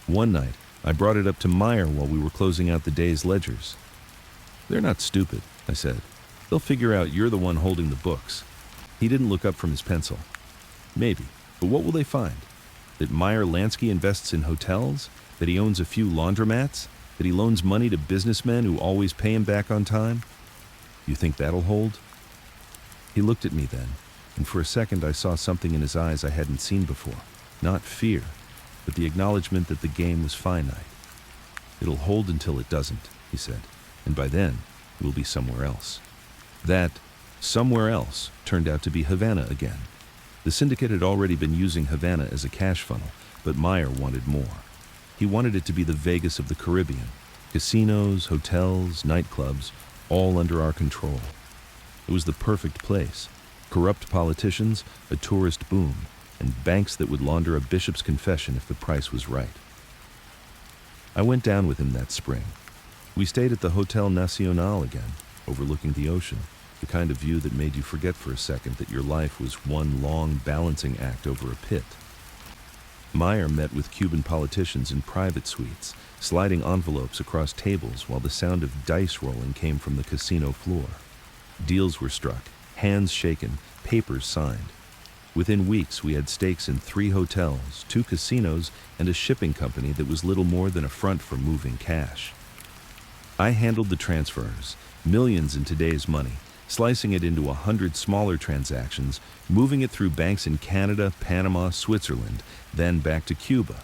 One night, I brought it up to Meyer while we were closing out the day's ledgers. "They're not stupid," I said. "They'll figure out you're the one holding the books." He didn't look up from his pencil. "Maybe, but what will they find? That Meyer Lansky invests in hotels? That he owns a few laundromats? That he loans money to businessmen who always pay him back on time? You think that'll hold?" He looked at me then, and for a second I saw something in his eyes I hadn't seen before. Not fear, but the acknowledgement that the game was finite. "It'll hold until it doesn't," he said, "and by then, we'll be somewhere else." That somewhere else turned out to be Havana again. The syndicate had already been using Havana as a cash funnel, but Meyer wanted more. He wanted it to be the Vegas of the Caribbean. Casinos, hotels, nightclubs, all under our control. It was the perfect place. Corrupt politicians, a tourist boom, and banks that would launder a bishop's confession if the price was right. I went down with him that spring. We stayed at the Hotel Nacional again, overlooking the ocean, the kind of view that made you forget for a second that your life was one long balancing act over a pit. Meyer met with Cuban politicians in private suites, sliding envelopes across tables while the sound of dice rolling came from the casino floor. Deals were struck, hands shaken, papers signed. Within weeks, we had stakes in 3 hotels, 2 casinos, and a shipping company that was little more than a front for moving cash. I handled the transfers, millions in today's money, slicing it into 100 smaller transactions, moving it through banks in Canada, Panama, Switzerland, then back to Cuba.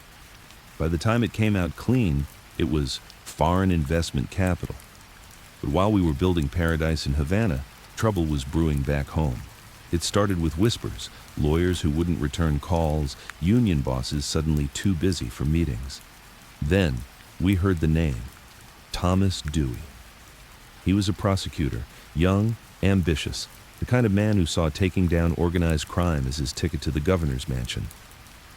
By the time it came out clean, it was foreign investment capital. But while we were building paradise in Havana, trouble was brewing back home. It started with whispers, lawyers who wouldn't return calls, union bosses suddenly too busy for meetings. Then, we heard the name, Thomas Dewey. He was a prosecutor, young, ambitious, the kind of man who saw taking down organized crime as his ticket to the governor's mansion.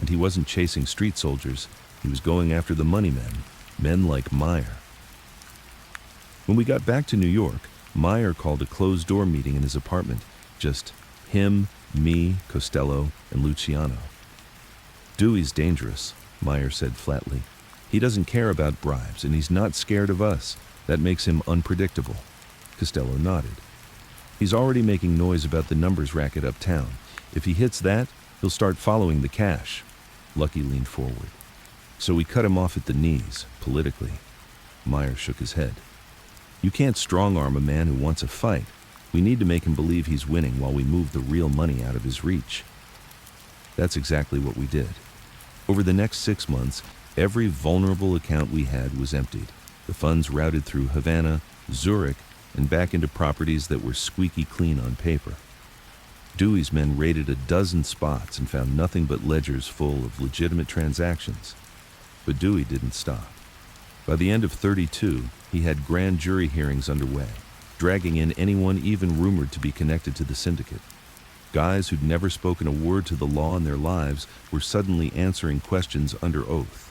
And he wasn't chasing street soldiers, he was going after the money men, men like Meyer. When we got back to New York, Meyer called a closed-door meeting in his apartment, just him, me, Costello, and Luciano. "Dewey's dangerous," Meyer said flatly. He doesn't care about bribes, and he's not scared of us. That makes him unpredictable." Costello nodded. "He's already making noise about the numbers racket uptown. If he hits that, he'll start following the cash." Lucky leaned forward. "So we cut him off at the knees, politically." Meyer shook his head. "You can't strong-arm a man who wants a fight. We need to make him believe he's winning while we move the real money out of his reach." That's exactly what we did. Over the next 6 months, every vulnerable account we had was emptied. The funds routed through Havana, Zurich, and back into properties that were squeaky clean on paper. Dewey's men raided a dozen spots and found nothing but ledgers full of legitimate transactions. But Dewey didn't stop. By the end of 32, he had grand jury hearings underway, dragging in anyone even rumored to be connected to the syndicate. Guys who'd never spoken a word to the law in their lives were suddenly answering questions under oath.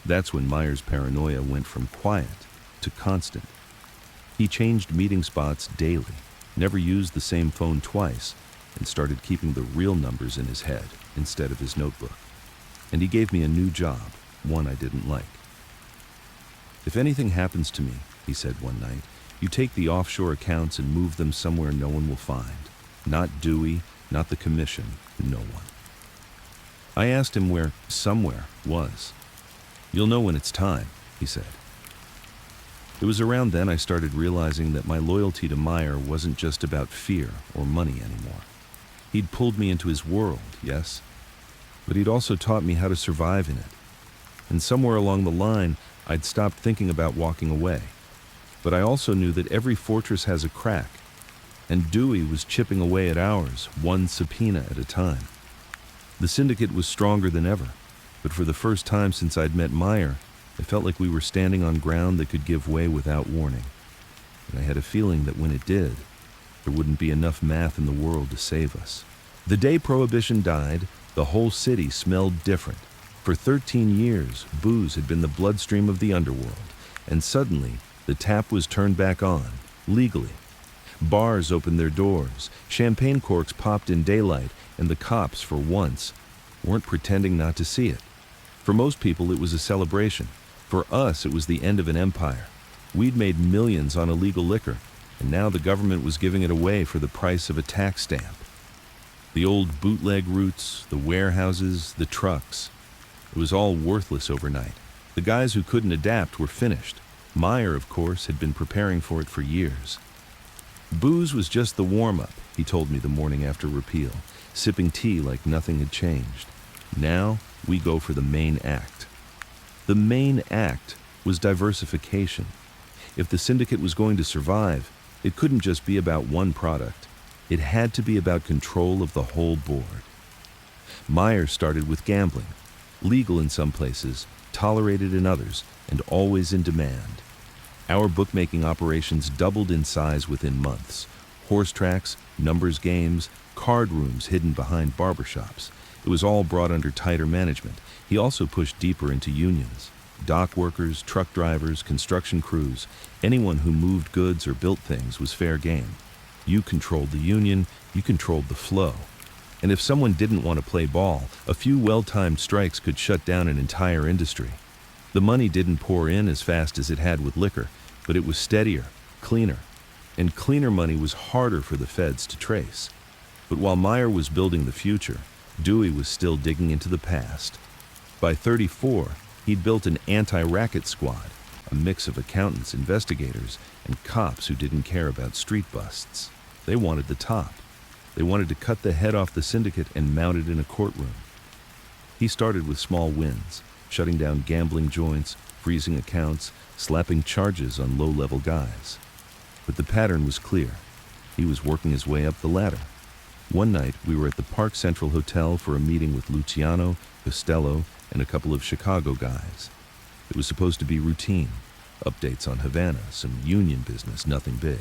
That's when Meyer's paranoia went from quiet to constant. He changed meeting spots daily, never used the same phone twice, and started keeping the real numbers in his head instead of his notebook. And he gave me a new job, one I didn't like. "If anything happens to me," he said one night, "you take the offshore accounts and move them somewhere no one will find. Not Dewey, not the commission, no one." I asked him where somewhere was. "You'll know when it's time," he said. It was around then I started realizing that my loyalty to Meyer wasn't just about fear or money anymore. He'd pulled me into his world, yes, but he'd also taught me how to survive in it. And somewhere along the line, I'd stopped thinking about walking away. But I also knew that every fortress has a crack, and Dewey was chipping away at ours, one subpoena at a time. The syndicate was stronger than ever, but for the first time since I'd met Meyer, I felt like we were standing on ground that could give way without warning. And I had a feeling that when it did, there wouldn't be enough math in the world to save us. The day Prohibition died, the whole city smelled different. For 13 years, booze had been the bloodstream of the underworld, and suddenly, the tap was turned back on, legally. Bars opened their doors, champagne corks popped in daylight, and the cops, for once, weren't pretending not to see it. For most people, it was a celebration. For us, it was the end of an empire. We'd made millions on illegal liquor, and now the government was giving it away for the price of a tax stamp. The old bootleg routes, the warehouses, the trucks. It was all worthless overnight. The guys who couldn't adapt were finished. Meyer, of course, had been preparing for it for years. Booze was just the warm-up, he told me the morning after repeal, sipping tea like nothing had changed. Now, we go for the main act. The main act was diversification. If the syndicate was going to survive, it couldn't just be about one product. It had to be about control of the whole board. Meyer started with gambling, legal in some places, tolerated in others, and always in demand. Our bookmaking operations doubled in size within months. Horse tracks, numbers games, card rooms hidden behind barbershops. It was all brought under tighter management. He also pushed deeper into unions. Dock workers, truck drivers, construction crews, anyone who moved goods or built things was fair game. You controlled the union, you controlled the flow. And if someone didn't want to play ball, a few well-timed strikes could shut down an entire industry. The money didn't pour in as fast as it had with liquor, but it was steadier, cleaner. And cleaner money was harder for the feds to trace. But while Meyer was building the future, Dewey was still digging into the past. By 34, he'd built an anti-racket squad, a mix of accountants, investigators, and cops who didn't care about street busts. They wanted the top. They wanted to cut the head off the syndicate and mount it in a courtroom. He started with small wins, shutting down gambling joints, freezing accounts, slapping charges on low-level guys. But the pattern was clear. He was working his way up the ladder. One night, we were at the Park Central Hotel for a meeting with Luciano, Costello, and a couple of Chicago guys. It was supposed to be routine. Updates on Havana, some union business, nothing big.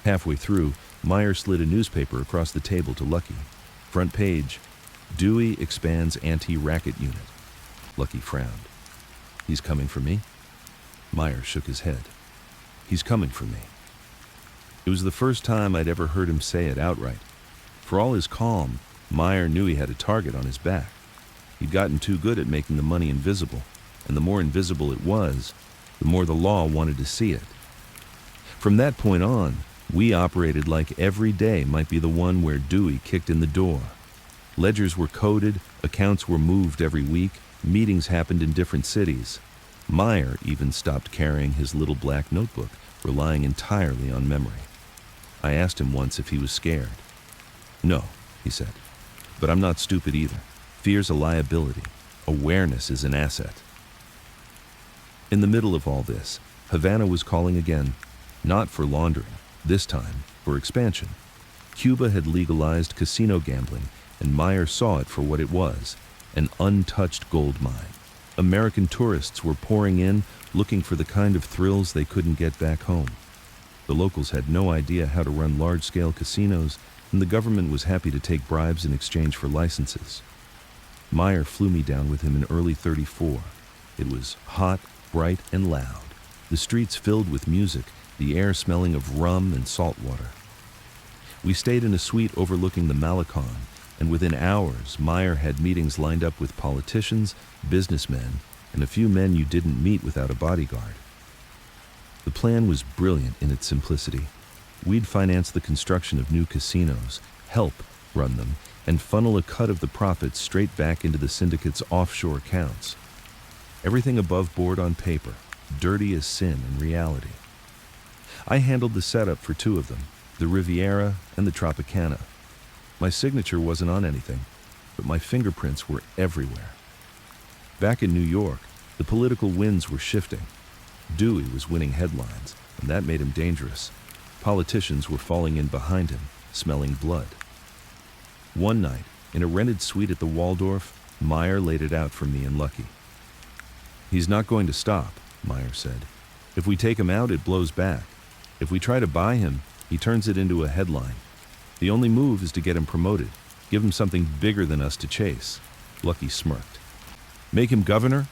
Halfway through, Meyer slid a newspaper across the table to Lucky. Front page, Dewey expands anti-racket unit. Lucky frowned. "He's coming for me?" Meyer shook his head. "He's coming for me." It was the first time I'd ever heard him say it outright. For all his calm, Meyer knew he had a target on his back. He'd gotten too good at making the money invisible. and the more invisible it was, the more the law wanted to see it. From that point on, we operated like every day might be the one where Dewey kicked in the door. Ledgers were coded, accounts were moved every week, meetings happened in different cities. Meyer even stopped carrying his little black notebook, relying entirely on memory. I asked him once if he was scared. "No," he said, "but I'm not stupid either. Fear's a liability. Awareness is an asset." In the middle of all this, Havana was calling again, not for laundering, this time for expansion. Cuba had legalized casino gambling, and Meyer saw it for what it was, an untouched gold mine. American tourists were pouring in, looking for the kind of thrills they couldn't get back home. The locals had no idea how to run large-scale casinos, and the government was happy to take bribes in exchange for licenses. Meyer flew me down with him in early '34. It was hot, bright, and loud. The streets filled with music, the air smelling of rum and salt water. We stayed in a suite overlooking the Malecon, and within hours, Meyer had meetings lined up with politicians, businessmen, and a few men you didn't meet without a bodyguard. The plan was brilliant in its simplicity. We'd finance the construction of new casinos, help run them, and funnel a cut of the profits straight back into the syndicate's offshore accounts. Everything above board on paper, dirty as sin in reality. I handled the setup for two of them, the Riviera and the Tropicana. My signature wasn't on anything, but my fingerprints were everywhere. Back in New York, the political winds were shifting. Dewey was winning headlines, and that made him dangerous. Politicians were falling in behind him, smelling blood. One night, in a rented suite at the Waldorf, Meyer laid it out for me and Lucky. "He's not going to stop," Meyer said. "If we take him out, it blows back. If we try to buy him, he turns it into a headline. The only move is to get him promoted, give him something bigger than us to chase." Lucky smirked. "Make him governor?"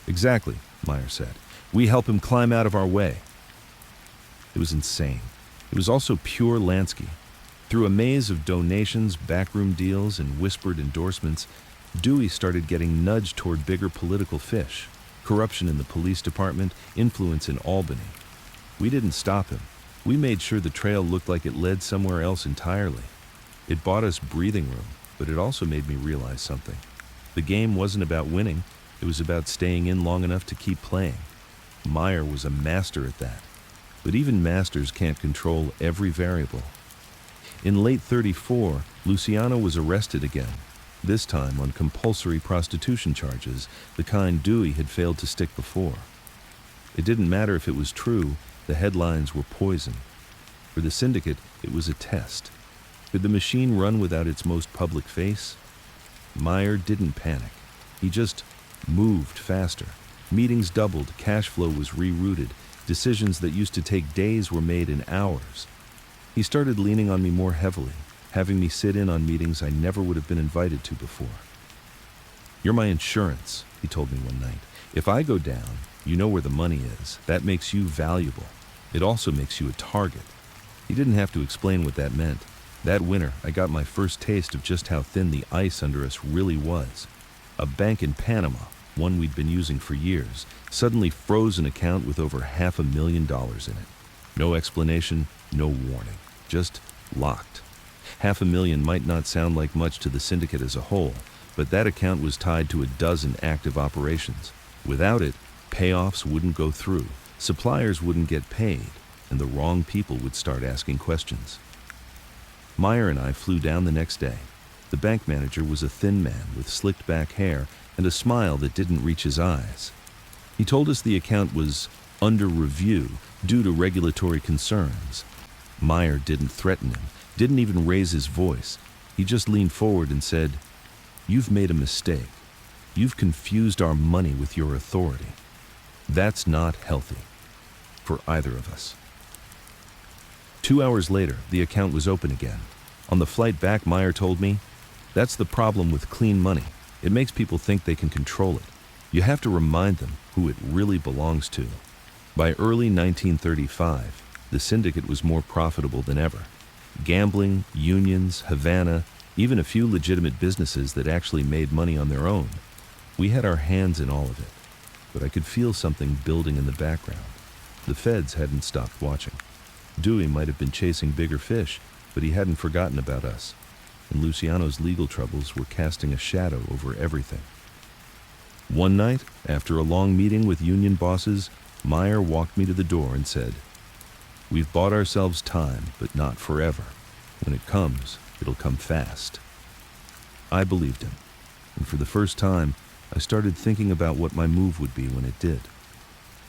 "Exactly," Meyer said. "We help him climb out of our way." It was insane. It was also pure Lansky. Through a maze of donations, backroom deals, and whispered endorsements, Dewey started getting nudged toward bigger political fish. Corruption in the police department, influence in Albany. We didn't stop him. We made sure the trail looked like it led somewhere else entirely. It bought us breathing room, but it also made me realize something. The game wasn't about winning, it was about staying in long enough to keep playing. Meyer was a master at that. But even masters can't control every variable. In late '34, Luciano was arrested again, this time on compulsory prostitution charges, the kind Dewey had failed to stick before. It didn't matter if it was true, the headlines were poison. For the syndicate, it was a test. Could the machine run without its most public face? Meyer didn't panic. He just moved faster. Meetings doubled, cash flow was rerouted, decisions that used to take days were made in hours. He started leaning on me more heavily, having me sit in on meetings I never would have been invited to before. "You're my insurance," he told me one night. "If I go down, you know where the money is. That makes you valuable. It also makes you a target." He didn't have to explain what that meant. That winter, I got my first taste of just how thin the ice under us really was. A bank in Panama, one we'd been using for years, suddenly froze an account with over $500,000 in it. No explanation, no warning, just locked. $500,000 might not sound like much to the syndicate as a whole, but that account was tied to a dozen active operations. Without it, payoffs wouldn't go through, suppliers wouldn't get paid, and the wrong people would start asking questions. Meyer and I flew down the next day. The bank manager was a thin man with slicked back hair and a smile that didn't reach his eyes. He told us the account was under review due to regulatory concerns. Meyer didn't threaten him, didn't even raise his voice. He just leaned forward and said, "You've made a mistake. You've confused our money with your authority. That's not healthy for either of us." 2 hours later, the account was open again. On the flight back, Meyer told me, "That's the problem with clean money. It makes people think they can control it. You have to remind them who it really belongs to." By early 1935, the syndicate was more profitable than ever. Gambling, unions, Havana, even a few legitimate businesses that actually made money on their own. We had our hands in all of it. but I could feel something building in the background. The feds hadn't stopped watching. Dewey might have been chasing bigger fish, but he hadn't forgotten about us, and Luciano's legal troubles were casting a shadow over everything. One night, after a long meeting with union bosses, Meyer walked me to the door and said, "We've bought ourselves time, but not forever. When it comes, it'll come fast." I believed him, and for the first time, I started thinking about what my move would be when it did.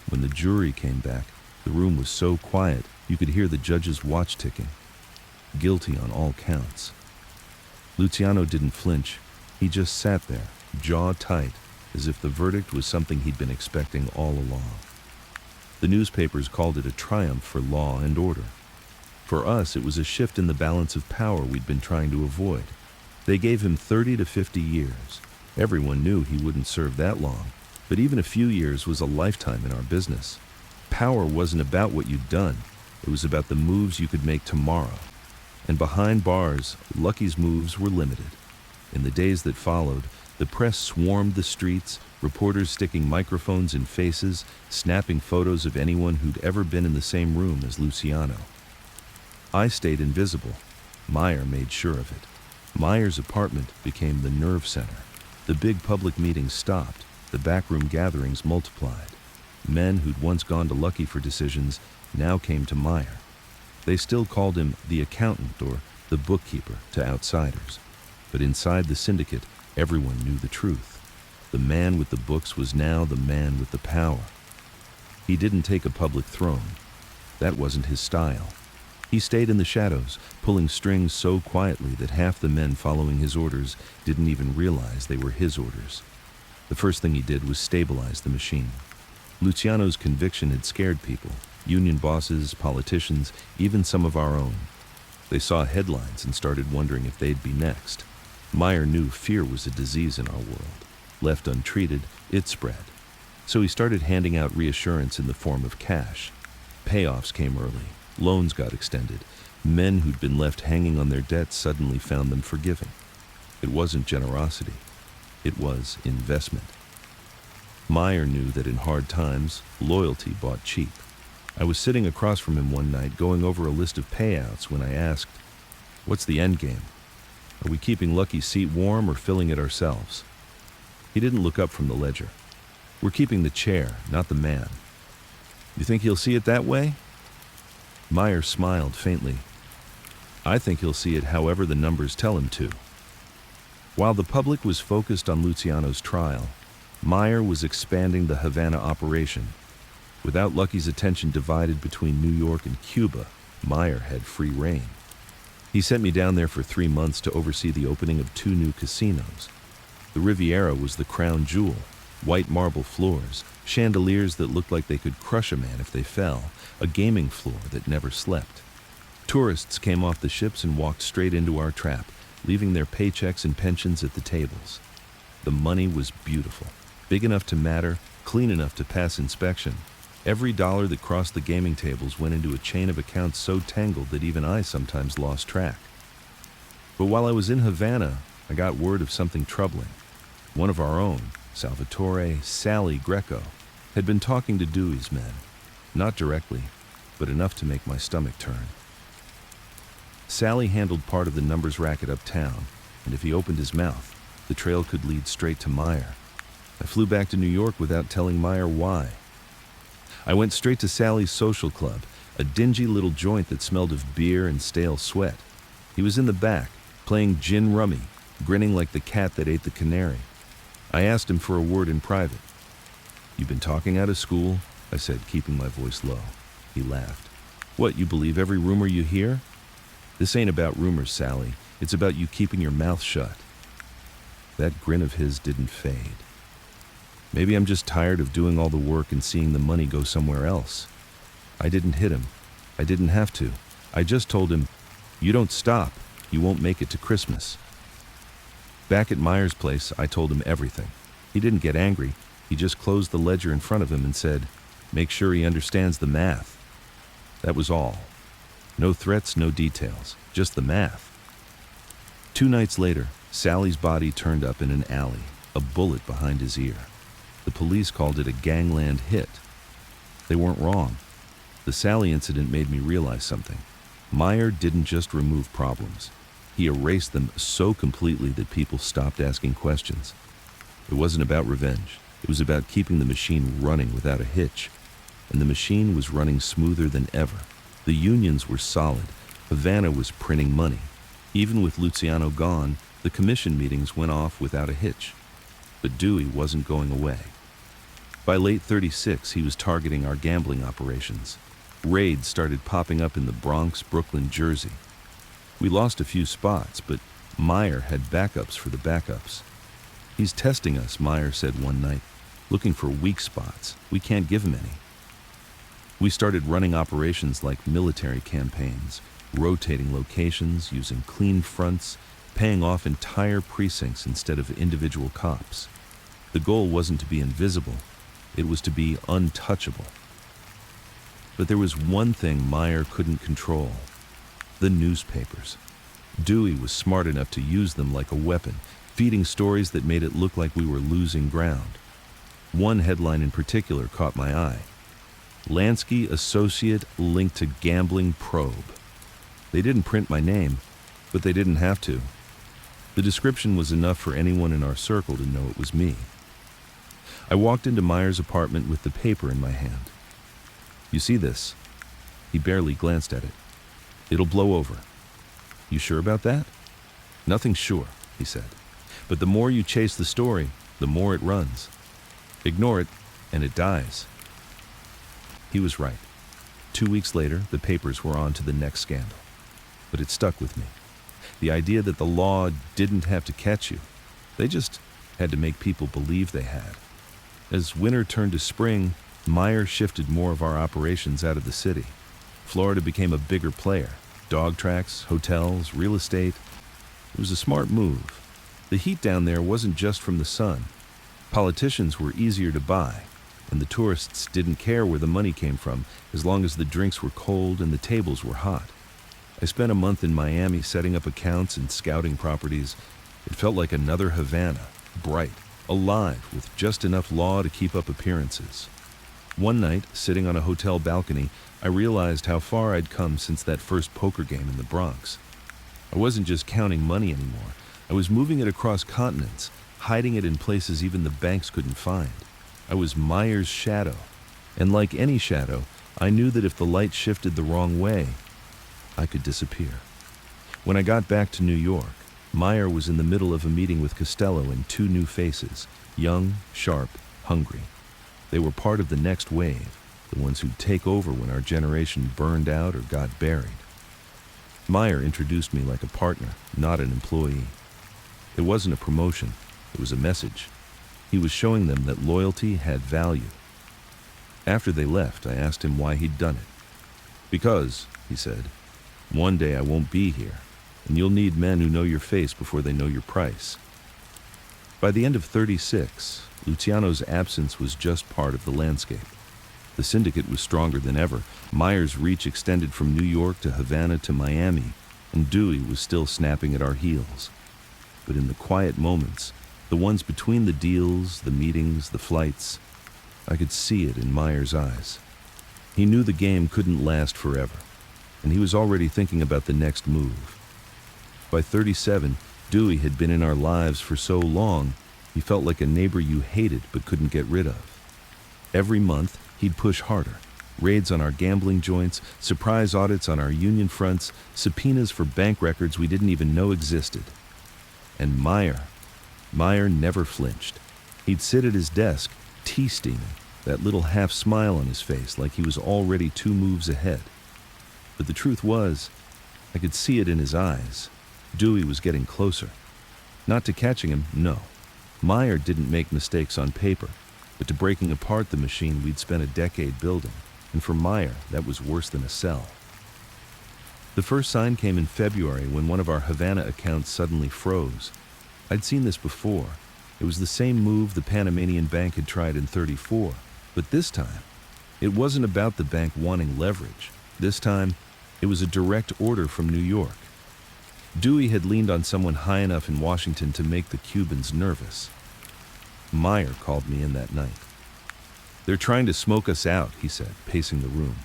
When the jury came back, the room was so quiet you could hear the judge's watch ticking. Guilty on all counts. Luciano didn't flinch. He just sat there, jaw tight, as if the verdict was something he'd been expecting all along. The newspapers called it a triumph for law and order. For us, it was a shift in the balance of power we'd been trying to avoid. They gave him 30 to 50 years. Everyone knew he wouldn't serve that long, but even a few years was a lifetime in our business. Power wasn't about what you'd done. It was about the moves you could make tomorrow. And behind bars, Lucky's moves were limited. In the days that followed, the press swarmed the streets, reporters sticking microphones in faces, snapping photos of anyone who'd ever been in the same room as Luciano. I stayed invisible. Meyer made sure of it. Meyer's apartment became the nerve center. The big public meetings stopped. The backroom gatherings multiplied. Men who'd once gone to Lucky for decisions now came to Meyer. They still called him the accountant or the bookkeeper to outsiders. But inside the syndicate, everyone knew the truth. The man with the books was now the man with the power. He didn't take a public throne. That wasn't his style. He stayed in the shadows, pulling strings so quietly that half the men following his orders didn't even realize they were his orders. The first thing he did was stabilize the machine. Luciano's conviction had scared people, union bosses, politicians, even some of our own. They saw headlines and started wondering if they'd be next. Meyer knew fear was a disease in our world. Left untreated, it spread. So he started handing out reassurance in the form of cash. Payoffs came early. Loans got extended. Men who'd been left hanging on their debts suddenly found them forgiving. It wasn't generosity. It was investment. Meyer knew that in hard times, loyalty bought cheap. I was sitting across from him one night going over a list of payouts when I asked, "What's the end game? Are we keeping Lucky's seat warm or filling it ourselves?" He didn't look up from the ledger. "We're keeping the chair, not the man." "You think he'll see it that way?" Meyer smiled faintly. "I think he'll see it however the numbers tell him to." While the public was focused on Luciano's trial, Meyer was expanding the Havana operation. Without Lucky's attention divided between New York and Cuba, Meyer had free rein. He sent me down there for 3 months to oversee the opening of 2 new casinos. The Riviera was the crown jewel, white marble floors, chandeliers that looked like they could crush a man if they fell, a gaming floor that never slept. Tourists came off the ships and walked straight into our trap, leaving their paychecks and pensions at the tables. The money was beautiful, big enough to matter, clean enough to pass inspection. Every dollar that crossed the gaming tables went into a chain of accounts so tangled that even I sometimes lost track. But while I was in Havana, I got word of something troubling. One of our own, Salvatore Sally Greco, had been talking to Dewey's men. Not directly, but enough to make my stomach turn. Sally handled part of the numbers racket uptown, and if he opened his mouth, the trail could lead straight to Meyer. I flew back to New York without telling Meyer why. I went straight to Sally's social club, a dingy little joint that smelled of beer and stale sweat. He was in the back, playing gin rummy, grinning like the cat that ate the canary. I asked him for a word in private. "You've been talking out of school?" I said, keeping my voice low. He laughed. "What, you believe every rumor you hear?" "This ain't about rumors, Sally. It's about you keeping your mouth shut." That grin of his didn't fade. Maybe I'm just tired of doing all the work and seeing the money go somewhere else. I didn't hit him. I didn't have to. I just told him, "You don't stop, you won't make it to Christmas." Back at Meyer's place, I told him everything. He didn't get angry. He just closed the ledger in front of him and said, "Make sure he understands the math." That was all. No threats, no details, just the math. 2 nights later, Sally's body turned up in an alley, a bullet behind his ear. The police called it a gangland hit. They weren't wrong. The Sally incident made me realize something. Meyer didn't just remove problems. He erased them so completely that people stopped asking questions. It wasn't about revenge. It was about keeping the machine running without a hitch. And the machine was running smoother than ever. The unions were solid. Havana was printing money. Even with Luciano gone, the commission meetings went off without a hitch. But Dewey wasn't going away. By late '36, he was targeting our gambling operations. Raids started popping up in the Bronx, Brooklyn, Jersey. We lost a few spots, but Meyer had backups for the backups. "He's testing us," Meyer said one night, "looking for weak spots. We can't give him any." We started running operations like military campaigns, rotating locations, using clean fronts, paying off entire precincts instead of individual cops. The goal wasn't to be invisible, it was to be untouchable. But there was one thing Meyer couldn't control: the newspapers. Dewey was smart enough to use them like a weapon, feeding stories that made it look like we were losing ground. One headline in particular caught my eye: Lansky associate linked to gambling probe. They didn't print my name, but they didn't have to. The description was enough for anyone in our circle to know it was me. I walked into Meyer's apartment with the paper in my hand. "You see this?" He barely glanced at it. "It'll blow over." "You sure about that?" "Nothing's sure," he said. "But the more you chase the story, the more it runs. Ignore it, and it dies." He was right. 2 weeks later, the papers were on to the next scandal. But it stuck with me. The idea that the law didn't have to catch you. They just had to make people believe they had. As winter turned to spring, Meyer shifted more of our operations out of the city. Florida became a bigger player. Dog tracks, hotels, real estate. It was a smart move. The heat down there wasn't just from the sun. Politicians were easier to buy, and the tourists didn't care where the money came from as long as the drinks were cold and the tables were hot. I spent a month in Miami setting up accounts and scouting properties. It felt like another Havana, bright, alive, with just enough law to keep up appearances. One night, sitting on a hotel balcony, I realized how far I'd come since that first poker game in the Bronx. I wasn't just counting money anymore. I was moving it across continents, hiding it in places even the banks couldn't find. I was Meyer's shadow. And like any shadow, I knew that if the light shifted the wrong way, I could disappear. When I got back to New York, Meyer was in the middle of a meeting with Costello and two new faces, young, sharp, hungry. They were part of the next wave, the ones who'd take over when our generation burned out or got buried. Meyer introduced me like a partner, not an employee. It wasn't a promotion, it was a message. He was showing them that loyalty had value. After they left, I asked him why he'd done it. "Because," he said, "one day I won't be here, and you'll need men who know your face before they know your price." By the end of '36, Luciano's absence was just part of the landscape. The syndicate was stronger than ever. Meyer's reach extended from New York to Havana to Miami, and Dewey was still snapping at our heels. But in the quiet moments, the ones between the deals, the meetings, the flights, I could see it in Meyer's eyes. He knew the game couldn't last forever, and he was already thinking about the next move. By '37, Dewey had been in our lives for so long, he felt like a neighbor you hated but couldn't get rid of. Every month, he'd push harder. Raids on our gambling joints, surprise audits on our union fronts, subpoenas for bank records we didn't even know existed. And Meyer never flinched. He'd sit at his desk, tea steaming, that little half smile on his face like he was already 2 moves ahead. But the truth was, I could see it in his eyes. Dewey was getting closer. Not to catching him, no. Meyer didn't make mistakes on paper, but to breaking apart the machine we'd spent a decade building, and for Meyer, that was worse than a cell. The first sign came in February when one of our Havana accounts suddenly froze. I'd seen this before. It was the same move the Panamanian bank had tried in '34, but this time, it wasn't about the bank wanting leverage. This time, it was a direct order from New York. Dewey had leaned on someone high enough in Washington to make the Cubans nervous. Meyer called me in that night. "They're trying to smoke us out," he said, pacing the room.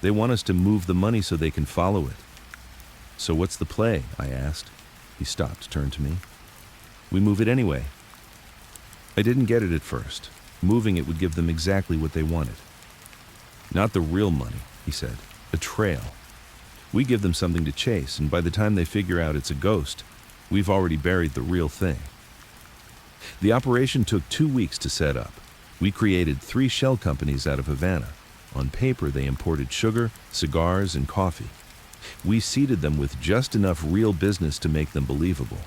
"They want us to move the money so they can follow it." "So what's the play?" I asked. He stopped, turned to me. "We move it anyway." I didn't get it at first. Moving it would give them exactly what they wanted. "Not the real money," he said. "A trail. We give them something to chase, and by the time they figure out it's a ghost, we've already buried the real thing." The operation took 2 weeks to set up. We created 3 shell companies out of Havana. On paper, they imported sugar, cigars, and coffee. We seeded them with just enough real business to make them believable.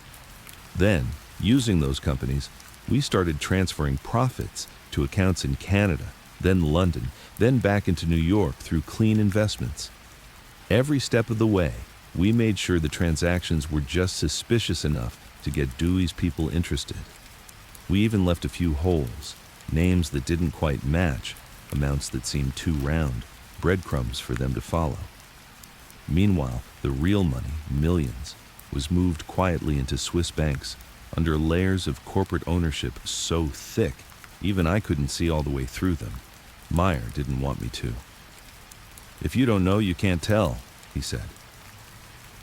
Then, using those companies, we started transferring profits to accounts in Canada, then London, then back into New York through clean investments. Every step of the way, we made sure the transactions were just suspicious enough to get Dewey's people interested. We even left a few holes, names that didn't quite match, amounts that seemed too round, breadcrumbs for them to follow. Meanwhile, the real money, millions, was moved quietly into Swiss banks under layers of corporate ownership so thick, even I couldn't see all the way through them. Meyer didn't want me to. "If you don't know, you can't tell," he said.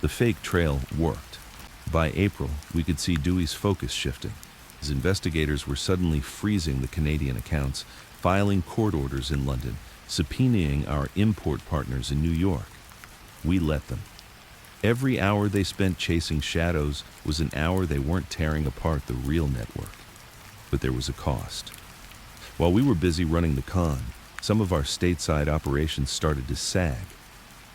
The fake trail worked. By April, we could see Dewey's focus shifting. His investigators were suddenly freezing the Canadian accounts, filing court orders in London, subpoenaing our import partners in New York. We let them. Every hour they spent chasing shadows was an hour they weren't tearing apart the real network. But there was a cost. While we were busy running the con, some of our stateside operations started to sag.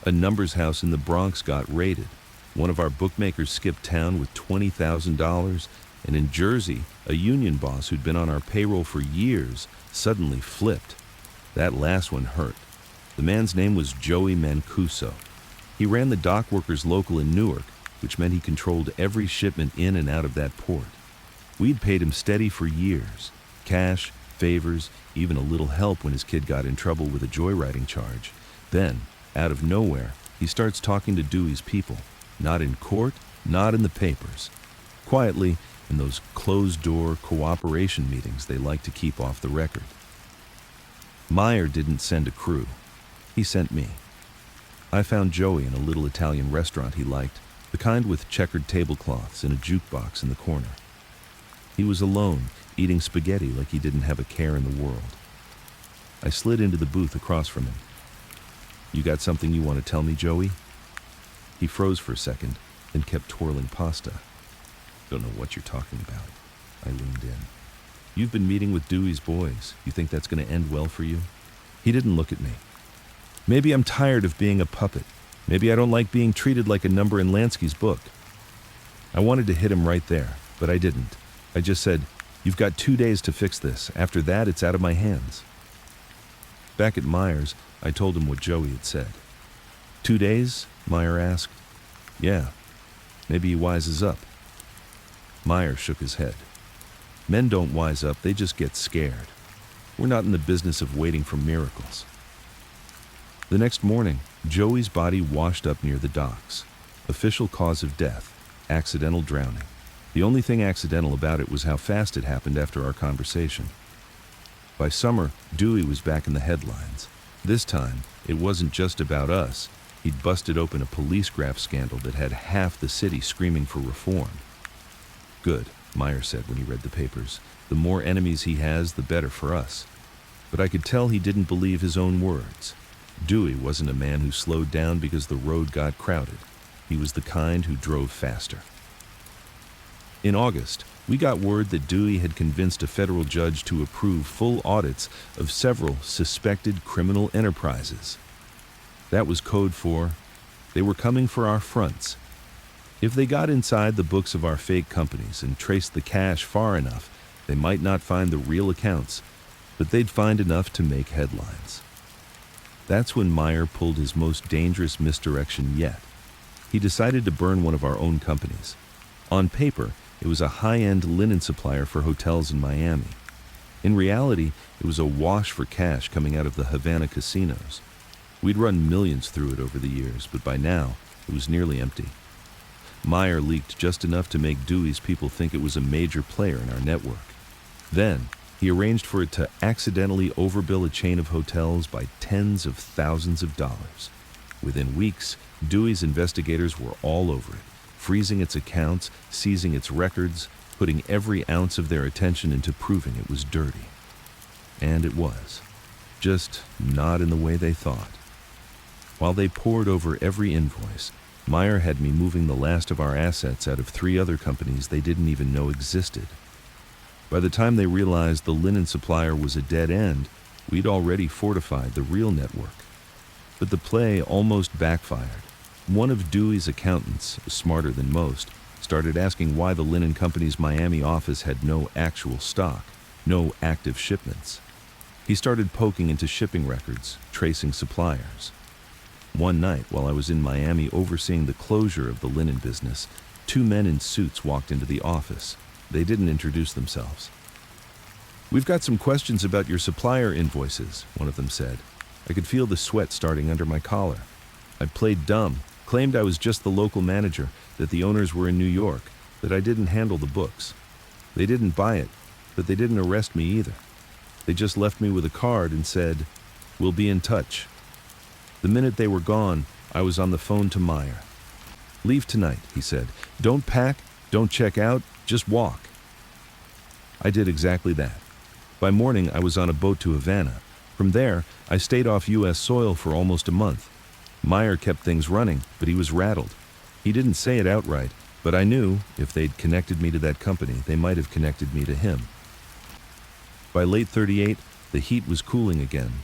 A numbers house in the Bronx got raided. One of our bookmakers skipped town with $20,000, and in Jersey, a union boss who'd been on our payroll for years suddenly flipped. That last one hurt. The man's name was Joey Mancuso. He ran the dock workers local in Newark, which meant he controlled every shipment in and out of that port. We'd paid him steady for years. Cash, favors, even a little help when his kid got in trouble with a joyriding charge. Then, out of nowhere, he starts talking to Dewey's people. Not in court, not in the papers. Quietly, in those closed-door cooperation meetings they like to keep off the record. Meyer didn't send a crew. He sent me. I found Joey in a little Italian restaurant he liked, the kind with checkered tablecloths and a jukebox in the corner. He was alone, eating spaghetti like he didn't have a care in the world. I slid into the booth across from him. "You got something you want to tell me, Joey?" He froze for a second, then kept twirling pasta. "Don't know what you're talking about." I leaned in. "You've been meeting with Dewey's boys. You think that's going to end well for you?" He didn't look at me. "Maybe I'm tired of being a puppet. Maybe I don't like being treated like a number in Lansky's book." I wanted to hit him right there, but I didn't. I just said, "You've got 2 days to fix this. After that, it's out of my hands." Back at Meyer's, I told him what Joey had said. 2 days? Meyer asked. "Yeah. Maybe he wises up." Meyer shook his head. "Men don't wise up, they just get scared. We're not in the business of waiting for miracles." The next morning, Joey's body washed up near the docks. Official cause of death, accidental drowning. The only thing accidental about it was how fast it happened after our conversation. By summer, Dewey was back in the headlines. This time, it wasn't just about us. He'd busted open a police graft scandal that had half the city screaming for reform. "Good," Meyer said when he read the papers. "The more enemies he has, the better for us." But I could tell he didn't believe his own words. Dewey wasn't a man who slowed down because the road got crowded. He was the kind who drove faster. In August, we got word that Dewey had convinced a federal judge to approve full audits of several suspected criminal enterprises. That was code for, they were coming for our fronts. If they got inside the books of our fake companies and traced the cash far enough, they might not find the real accounts, but they'd find enough to make headlines. That's when Meyer pulled his most dangerous misdirection yet. He decided to burn one of our own companies. On paper, it was a high-end linen supplier for hotels in Miami. In reality, it was a wash for cash coming out of the Havana casinos. We'd run millions through it over the years, but by now, it was nearly empty. Meyer leaked just enough to make Dewey's people think it was a major player in our network. Then, He arranged for it to accidentally overbill a chain of hotels by tens of thousands of dollars. Within weeks, Dewey's investigators were all over it, freezing its accounts, seizing its records, putting every ounce of their attention into proving it was dirty. And it was. Just not in the way they thought. While they pored over every invoice, Meyer had me moving the last of our assets out of 3 other companies they didn't even know existed. By the time they realized the linen supplier was a dead end, we'd already fortified the real network. But the play almost backfired. One of Dewey's accountants, smarter than most, started asking why the linen company's Miami office had no actual stock, no active shipments. He started poking into shipping records, tracing suppliers. One night, while I was in Miami overseeing the closure of the linen business, 2 men in suits walked into the office. They didn't introduce themselves. "We've got some questions about your supplier invoices," one of them said. I could feel the sweat starting under my collar. I played dumb, claimed I was just the local manager, that the owners were in New York, that I didn't handle the books. They didn't buy it, but they didn't arrest me either. They just left me with a card and said, "We'll be in touch." The minute they were gone, I was on the phone to Meyer. "Leave tonight," he said. "Don't pack, don't check out, just walk." I did exactly that. By morning, I was on a boat to Havana. From there, I stayed off U.S. soil for almost a month. Meyer kept things running, but he was rattled. He didn't say it outright, but I knew if they'd connected me to that company, they might have connected me to him. By late '38, the heat was cooling again,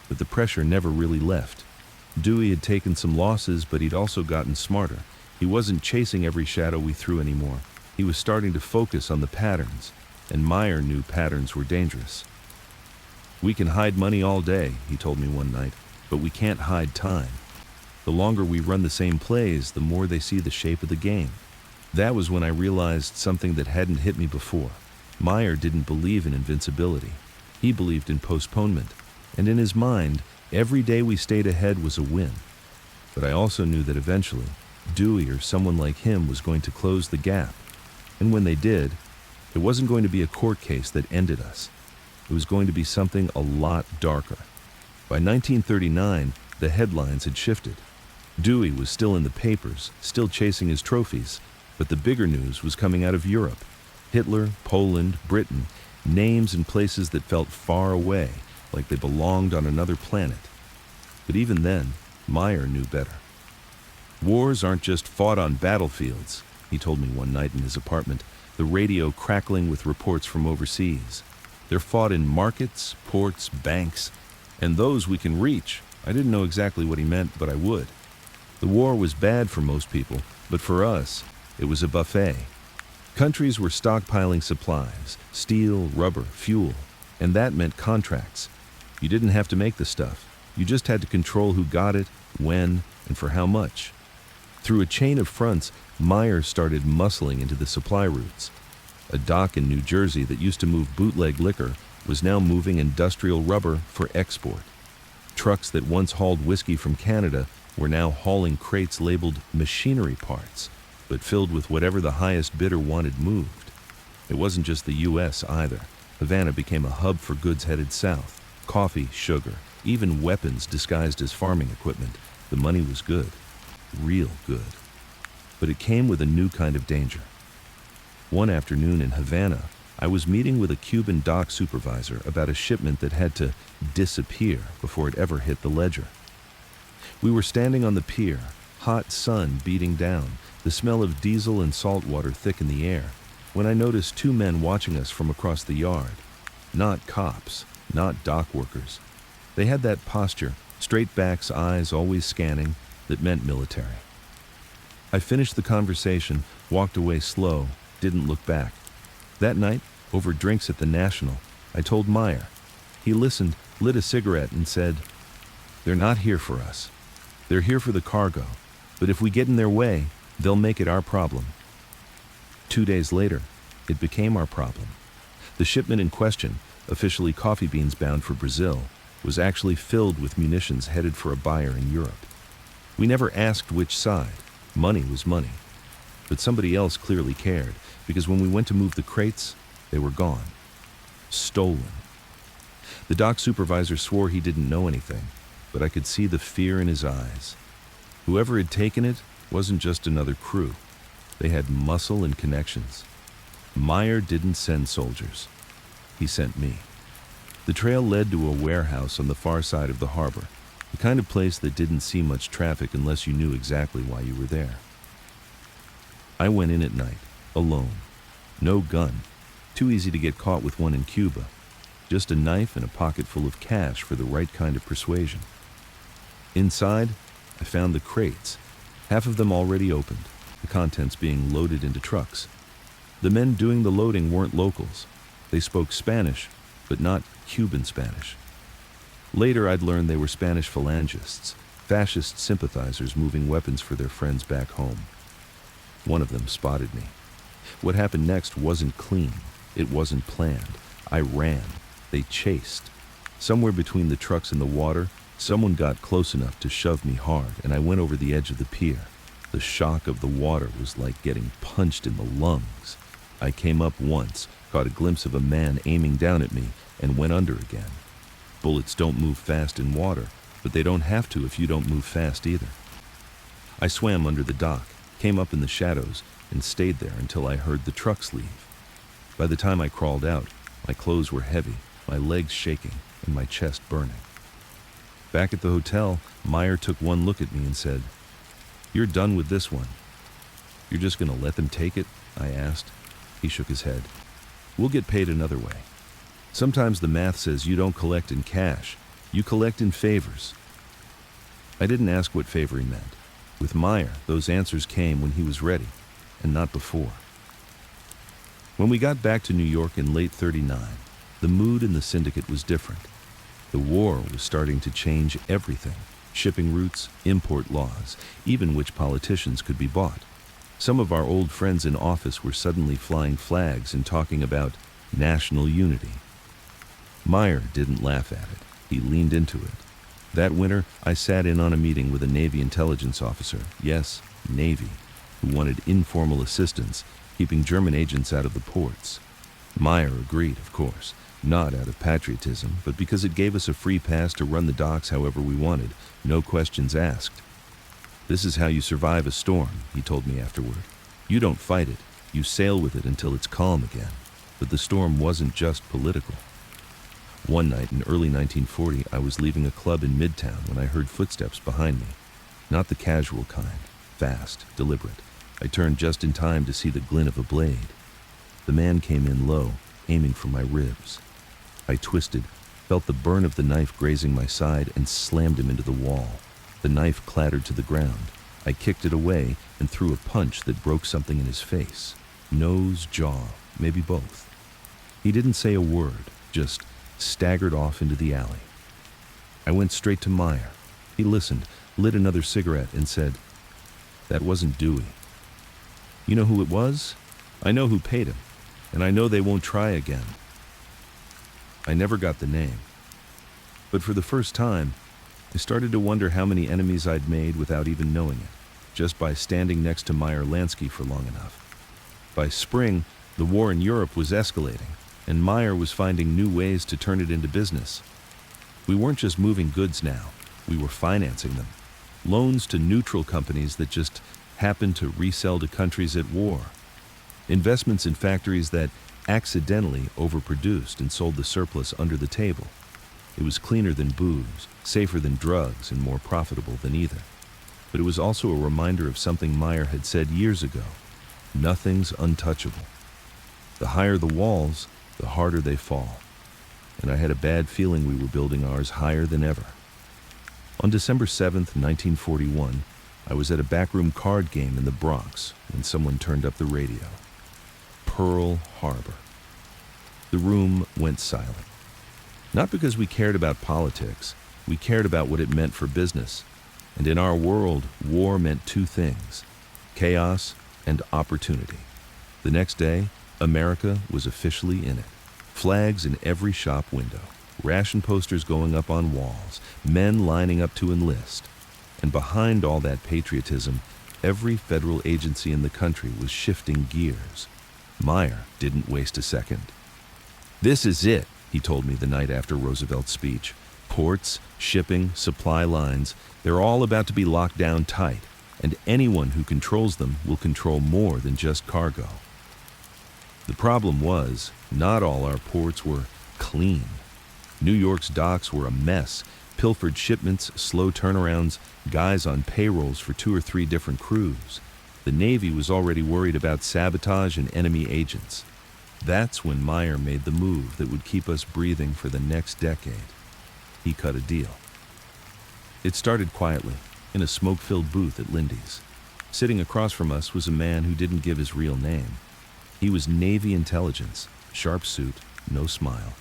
but the pressure never really left. Dewey had taken some losses, but he'd also gotten smarter. He wasn't chasing every shadow we threw anymore. He was starting to focus on the patterns, and Meyer knew patterns were dangerous. "We can hide money all day," he told me one night, "but we can't hide time. The longer we run the same plays, the more they see the shape of the game." That was when I realized something that hadn't hit me before. Meyer didn't believe in invincibility. He believed in postponement, and in his mind, every day we stayed ahead was a win. But I also knew that eventually, Dewey or someone like him was going to close the gap. And when they did, it wasn't going to be a court case that ended us. It was going to be something a lot darker. By 1939, the headlines had shifted. Dewey was still in the papers, still chasing his trophies, but the bigger news was coming out of Europe. Hitler, Poland, Britain, names and places that felt far away, like they belonged on another planet. But even then, Meyer knew better. "Wars aren't just fought on battlefields," he told me one night in his apartment, the radio crackling with reports from overseas. "They're fought in markets, ports, banks, and those we can reach." I didn't know exactly what he meant, but I would. The war was bad for most people, but for us, it was a buffet. Countries were stockpiling supplies, steel, rubber, fuel, and that meant contracts. You didn't have to make the stuff. You just had to control who got it, when, and for how much. Through a chain of fronts, Meyer started muscling into the supply routes. A dock in New Jersey that used to move bootleg liquor was now moving industrial rubber for export. Trucks that once hauled whiskey from Canada were now hauling crates labeled machinery parts, but filled with whatever the highest bidder wanted moved. It wasn't just the U.S. either. Havana became a hub for goods headed south. Coffee, sugar, even weapons disguised as farming equipment. The money was good. Real good. But it came with a new kind of danger. One afternoon in Havana, I was meeting with a Cuban dock supervisor about a shipment that had to disappear before it ever hit the ledger. We were standing on the pier, hot sun beating down, the smell of diesel and salt water thick in the air, when I noticed 2 men watching us from across the yard. Not cops, not dock workers. They had that posture, straight backs, eyes always scanning, that meant military. I finished the conversation, walked away slow, didn't look back. That night, over drinks at the National, I told Meyer. He listened, lit a cigarette, and said, "They're not here for us. They're here for the cargo, but if we get in their way, they'll make it our problem." 2 days later, it became our problem. The shipment in question, officially coffee beans bound for Brazil, was actually filled with munitions headed for a buyer in Europe. We never asked which side. Money was money. But somebody else clearly cared, because when we went to move the crates, they were gone. Stolen. The dock supervisor swore he didn't know anything, but I could see the fear in his eyes. Whoever had taken it wasn't just another crew. They had muscle and connections. Meyer didn't send soldiers. He sent me. The trail led to a warehouse on the far side of the harbor, the kind of place that didn't see much traffic unless you knew exactly why you were there. I went in at night, alone. No gun. Too easy to get caught with one in Cuba. Just a knife and a pocket full of cash for the right kind of persuasion. Inside, I found the crates, half of them already opened, the contents being loaded into trucks. The men doing the loading weren't locals. They spoke Spanish, but not Cuban Spanish. Later, I'd learned they were Spanish phalangists, fascist sympathizers moving weapons for their friends back home. One of them spotted me. What happened next wasn't clean. It wasn't planned. I ran. They chased. Somewhere between the trucks and the water, someone got close enough to shove me hard, and I went over the edge of the pier. The shock of the water was like getting punched in the lungs. I came up once, caught a glimpse of a man aiming down at me, and went under again. Bullets don't move fast in water, but they don't have to if you don't move fast either. I swam under the dock, came up in the shadows, and stayed there until I heard the trucks leave. By the time I crawled out, my clothes were heavy, my legs shaking, and my chest burning. Back at the hotel, Meyer took one look at me and said, "You're done with this one." "You're just gonna let them take it?" I asked. He shook his head. "We'll get paid another way. Sometimes the math says you don't collect in cash, you collect in favors." I didn't ask what favor he meant. With Meyer, those answers came when he was ready, and not before. When we got back to New York in late '39, the mood in the syndicate was different. The war was starting to change everything: shipping routes, import laws, even which politicians could be bought. Some of our old friends in office were suddenly flying flags and talking about national unity. Meyer didn't laugh at it. He leaned into it. That winter, I sat in on a meeting with a Navy intelligence officer, yes, Navy, who wanted informal assistance, keeping German agents out of the ports. Meyer agreed, of course, not out of patriotism, but because it gave us a free pass to run the docks however we wanted, no questions asked. "This is how you survive a storm," he told me afterward. "You don't fight it, you sail with it until it's calm again." But the storm wasn't just political. One night in early 1940, I was leaving a club in Midtown when I heard footsteps behind me. Not the casual kind, fast, deliberate. I turned just in time to see the glint of a blade. The man came in low, aiming for my ribs. I twisted, felt the burn of the knife grazing my side, and slammed him into the wall. The knife clattered to the ground. I kicked it away and threw a punch that broke something in his face. Nose, jaw, maybe both. He didn't say a word, just staggered off into the alley. I went straight to Meyer. He listened, lit another cigarette, and said, "That wasn't Dewey." "You know who it was? I know who paid him, and I know they won't try again." I never got the name. But for the first time, I started to wonder how many enemies I'd made without even knowing it, just by standing next to Meyer Lansky for long enough. By spring, the war in Europe was escalating, and Meyer was finding new ways to turn it into business. We weren't just moving goods now, we were financing them. Loans to neutral companies that just happened to resell to countries at war. Investments in factories that accidentally overproduced and sold the surplus under the table. It was cleaner than booze, safer than drugs, and more profitable than either. But it was also a reminder of something Meyer had said years ago: nothing's untouchable. The higher the walls, the harder they fall. And I had a bad feeling we were building ours higher than ever. On December 7th, 1941, I was at a backroom card game in the Bronx when someone turned up the radio. Pearl Harbor. The room went silent. Not because we cared about politics, we cared about what it meant for business. And in our world, war meant two things: chaos and opportunity. The next day, America was officially in it. Flags in every shop window, ration posters going up on walls, men lining up to enlist. And behind all that patriotism, every federal agency in the country was shifting gears. Meyer didn't waste a second. This is it, he told me the night after Roosevelt's speech. Ports, shipping, supply lines, they're all about to be locked down tight, and anyone who controls them will control more than just cargo. The problem was, not all our ports were clean. New York's docks were a mess. Pilfered shipments, slow turnarounds, guys on payrolls for 2 or 3 different crews. The Navy was already worried about sabotage and enemy agents. That's when Meyer made the move that would keep us breathing for the next decade. He cut a deal. It started quietly, in a smoke-filled booth at Lindy's. Sitting across from us was a man who didn't give his real name. He was Navy intelligence, sharp suit, no smile.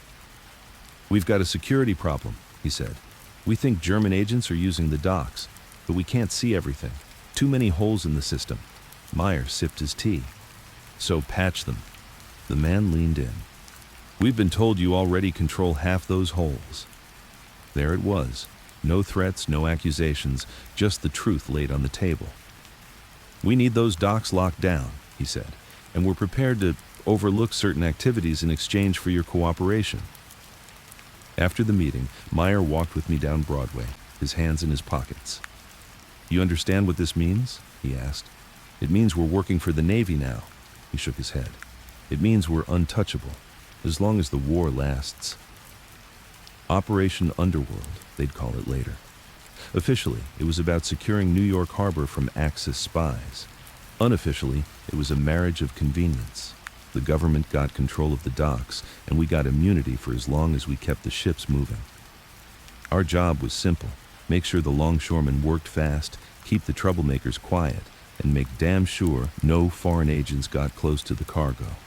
"We've got a security problem," he said. "We think German agents are using the docks, but we can't see everything. Too many holes in the system." Meyer sipped his tea. "So patch them." The man leaned in. "We've been told you already control half those holes." There it was. No threats, no accusations, just the truth laid on the table. "We need those docks locked down," he said, "and we're prepared to overlook certain activities in exchange for your cooperation." After the meeting, Meyer walked with me down Broadway, his hands in his pockets. "You understand what this means?" he asked. "It means we're working for the Navy now." He shook his head. "It means we're untouchable, as long as the war lasts." Operation Underworld, they'd call it later. Officially, it was about securing New York Harbor from Axis spies. Unofficially, it was a marriage of convenience. The government got control of the docks, and we got immunity for as long as we kept the ships moving. Our job was simple: make sure the longshoremen worked fast, keep the troublemakers quiet, and make damn sure no foreign agents got close to the cargo.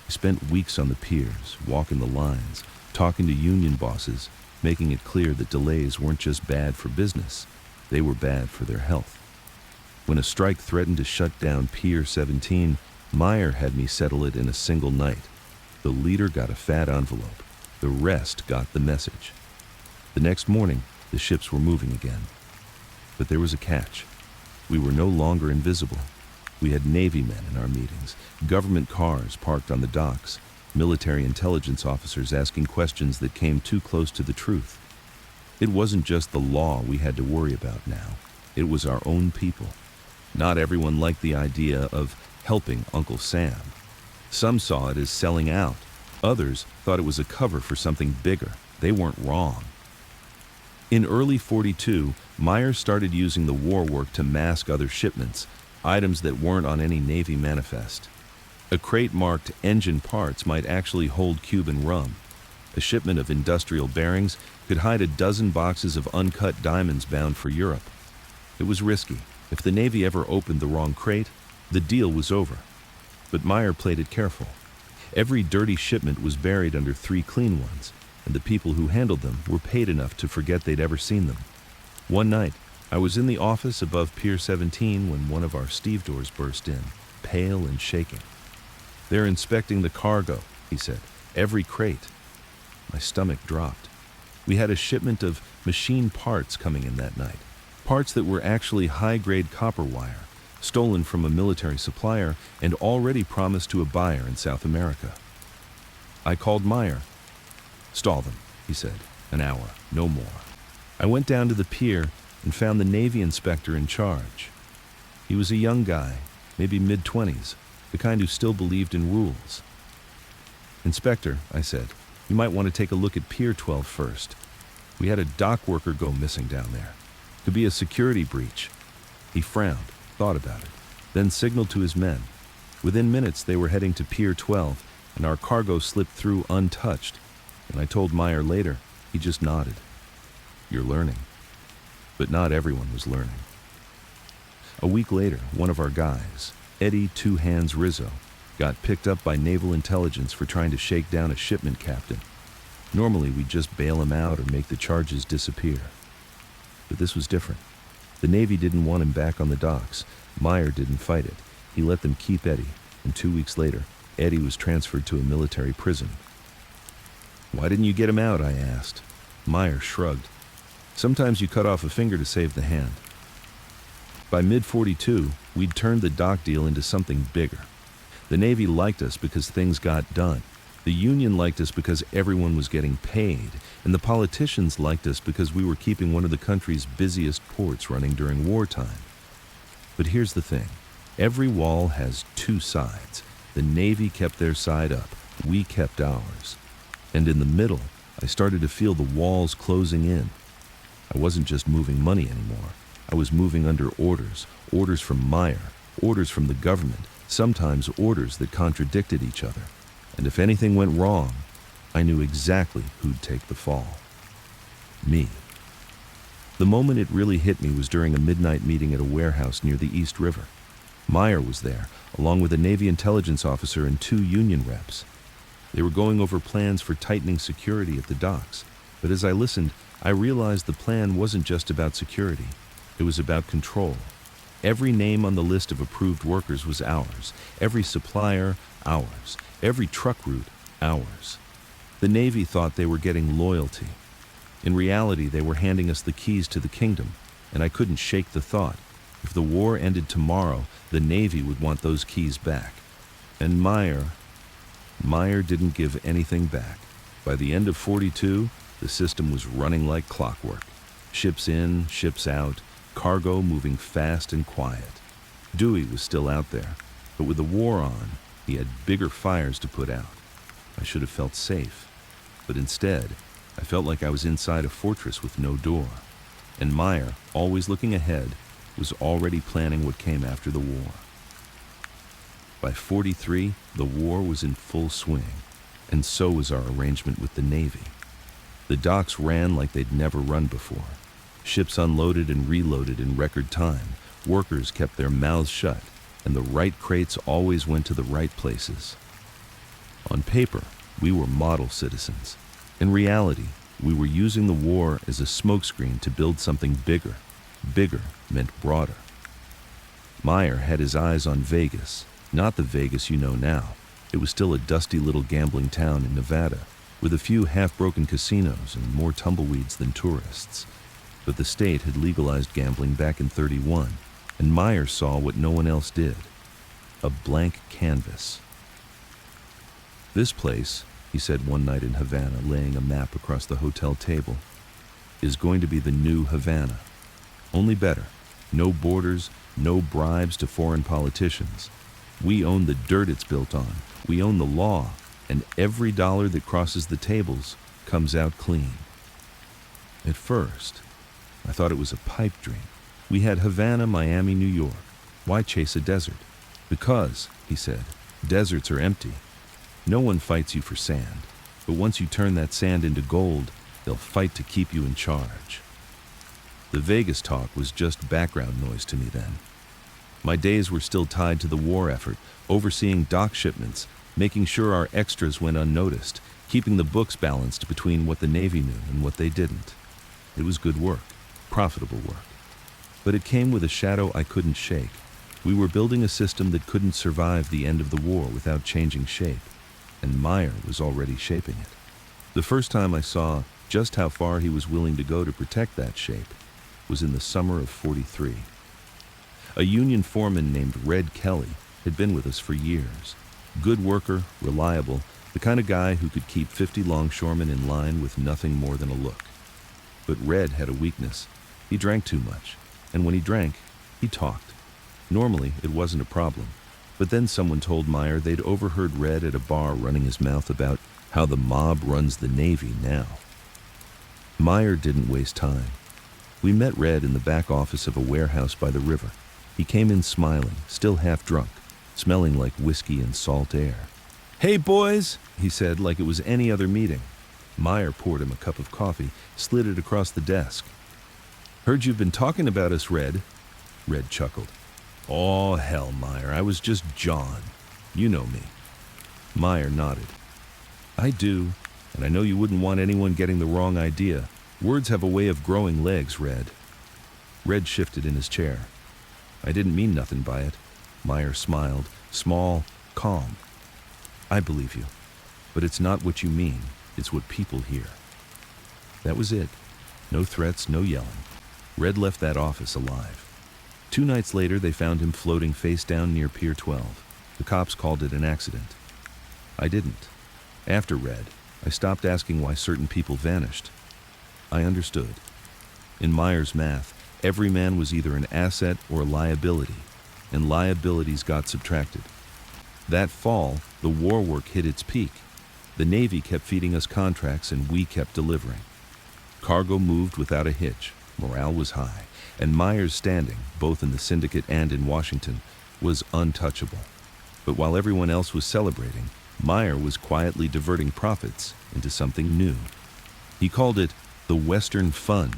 We spent weeks on the piers, walking the lines, talking to union bosses, making it clear that delays weren't just bad for business, they were bad for their health. When a strike threatened to shut down Pier 17, Meyer had me settle it in a single night. The leader got a fat envelope. The rest got the message. The next morning, the ships were moving again. But there was a catch. We were no longer invisible. We had Navy men in our meetings, government cars parked on the docks, military intelligence officers asking questions that came too close to the truth. It wasn't just the law we had to worry about now. It was our own people. Not everyone liked the idea of helping Uncle Sam. Some saw it as selling out. Others thought it was a cover for something bigger. They weren't wrong. In early '42, Meyer started using the war work to mask other shipments, items that weren't on any Navy manifest. A crate marked engine parts might actually hold Cuban rum. A shipment of industrial bearings could hide a dozen boxes of uncut diamonds bound for Europe. It was risky. If the Navy ever opened the wrong crate, the deal was over. But Meyer played it careful. Every dirty shipment was buried under 3 clean ones, and the people who handled them were paid enough to forget they'd ever seen them. One night, I was in the office above Pier 17 when one of our stevedores burst in, pale and shaking. "They're inspecting the cargo," he said. "Every crate." My stomach dropped. We had a shipment of machine parts coming in that night. Parts that were actually high-grade copper wire, stolen from a military supplier and already promised to a buyer in South America. I called Meyer. "Stall them," he said. "An hour, no more." I went down to the pier and found the Navy inspector in charge. He was a young guy, maybe mid-20s, the kind who still believed in rules. "Inspector," I said, "you might want to take a look at Pier 12 first. We had a dock worker go missing down there. Could be a security breach." He frowned, thought about it, then signaled to his men. Within minutes, they were heading to Pier 12, and our cargo slipped through untouched. When I told Meyer later, he just nodded. "You're learning." But not everyone was learning. A week later, one of our guys, Eddie Two Hands Rizzo, got picked up by naval intelligence for trying to shake down a shipment captain. Normally, we'd just bail him out or make the charges disappear. But this was different. The Navy didn't want him back on the docks. Meyer didn't fight it. He let them keep Eddie, and 2 weeks later, Eddie was transferred to a military prison. "Why didn't you get him out?" I asked. Meyer shrugged. "Sometimes you cut off a finger to save the hand." By mid-42, we'd turned the dock deal into something bigger. The Navy liked us because things got done. The union liked us because everyone was getting paid, and the politicians liked us because we were keeping one of the country's busiest ports running during wartime. But here's the thing. Every wall has two sides. The Navy kept their side up. We kept ours. And in the middle, I started to feel the walls closing in. I wasn't just moving money anymore. I was moving under orders. Orders from Meyer. Orders from the government. Sometimes orders that contradicted each other. And if anything went wrong, I knew exactly who'd take the fall. Me. The moment it really hit me was during a midnight meeting at a warehouse near the East River. Meyer was there, along with a Navy intelligence officer and 2 union reps. They were going over plans for tightening security at the docks, but as I listened, I realized the plan wasn't just about security. It was about control. Every name on the list of approved workers was ours. Every supplier, ours. Every truck route, ours. The Navy thought they were getting loyalty. In reality, they were handing us the keys to the kingdom, and I couldn't shake the thought. If the war ended tomorrow, the Navy would want those keys back. And Meyer didn't give anything back. By the end of 42, the system was running like clockwork. Ships in, ships out, cargo moving fast and quiet. Dewey was still out there, but with the war on, he had bigger fires to put out. I should have felt safe, but instead, I felt like I was inside a fortress with no door. And Meyer, always looking ahead, was already planning what came after the war. By 43, the war was in full swing, and so was our arrangement with the Navy. The docks ran like they'd never run before. Ships unloaded and reloaded in record time. Workers kept their mouths shut, and the right crates always went to the right places. On paper, we were model citizens. In reality, we were using the war as a smokescreen to build something bigger. Bigger meant broader. Meyer had his eyes on Vegas, not the Vegas you know now. It was still a dusty little gambling town in Nevada, with a few half-broken casinos and more tumbleweeds than tourists. But the state had legalized gambling back in 31, and Meyer saw what no one else did. A blank canvas. "This place," he said one night in Havana, laying a map across the hotel table, "is going to be the new Havana. Only better. No borders, no bribes to foreign politicians. We own the dirt it's built on. We own the law, and every dollar that crosses the tables comes out clean." At first, I thought it was a pipe dream. We had Havana, Miami, New York. Why chase a desert? "Because," he said, "deserts are empty. No one fights you for sand, but once you turn that sand into gold, they'll fight to keep you in charge." The Vegas talk was just background noise to me then. My days were still tied to the war effort, overseeing dock shipments, making sure our extras went unnoticed, keeping the books balanced between what the Navy knew and what they didn't. It was good work, profitable work. But it came with a shadow I couldn't shake. We were building a system that couldn't survive the end of the war without changing shape, and Meyer was already shaping it. The first time I saw just how far he was willing to go to protect that shape was in the summer of 43. A union foreman named Red Kelly had been with us for years. Good worker, reliable, the kind of guy who could keep 50 longshoremen in line with nothing more than a look. But Red had a weakness. He drank too much, and when he drank, he talked. Normally, it wasn't a problem, but then someone told Meyer they'd overheard Red at a bar running his mouth about how the mob runs the Navy now. Meyer didn't waste time. We met Red in the back office of a warehouse by the river. He came in smiling, still half drunk, smelling like whiskey and salt air. "Hey, boys," he said like it was any other meeting. Meyer poured him a cup of coffee, slid it across the desk. "Heard you've been talking about us, Red." Red chuckled. "Oh, hell, Meyer, I was just John. You know me." Meyer nodded. "I do, and I know you wouldn't want anyone getting the wrong idea. Words have a way of growing legs, Red." Red shifted in his chair. "I didn't mean nothing by it." Meyer smiled, small, calm. "I believe you, but it's not what you mean, it's what people hear." That was it. No threats, no yelling. Red left that office alive. 2 nights later, they found him floating face down near Pier 12. The cops called it an accident. I didn't. After Red, I stopped asking why certain people vanished. I understood. In Meyer's math, every man was either an asset or a liability, and liabilities got subtracted. That fall, the war work hit its peak. The Navy kept feeding us contracts and we kept delivering. Cargo moved without a hitch, morale was high, and Meyer's standing, both in the syndicate and in Washington, was untouchable. But while everyone else was celebrating, Meyer was quietly diverting profits into something new. He called it the Western Fund.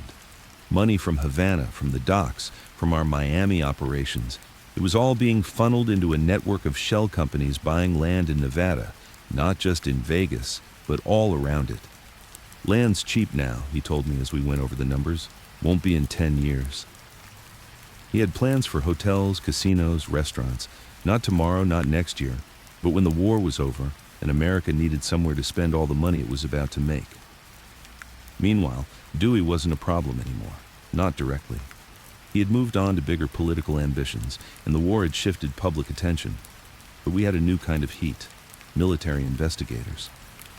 Money from Havana, from the docks, from our Miami operations. It was all being funneled into a network of shell companies buying land in Nevada, not just in Vegas, but all around it. Land's cheap now, he told me as we went over the numbers. Won't be in 10 years. He had plans for hotels, casinos, restaurants. Not tomorrow, not next year, but when the war was over and America needed somewhere to spend all the money it was about to make. Meanwhile, Dewey wasn't a problem anymore, not directly. He had moved on to bigger political ambitions, and the war had shifted public attention. But we had a new kind of heat, military investigators.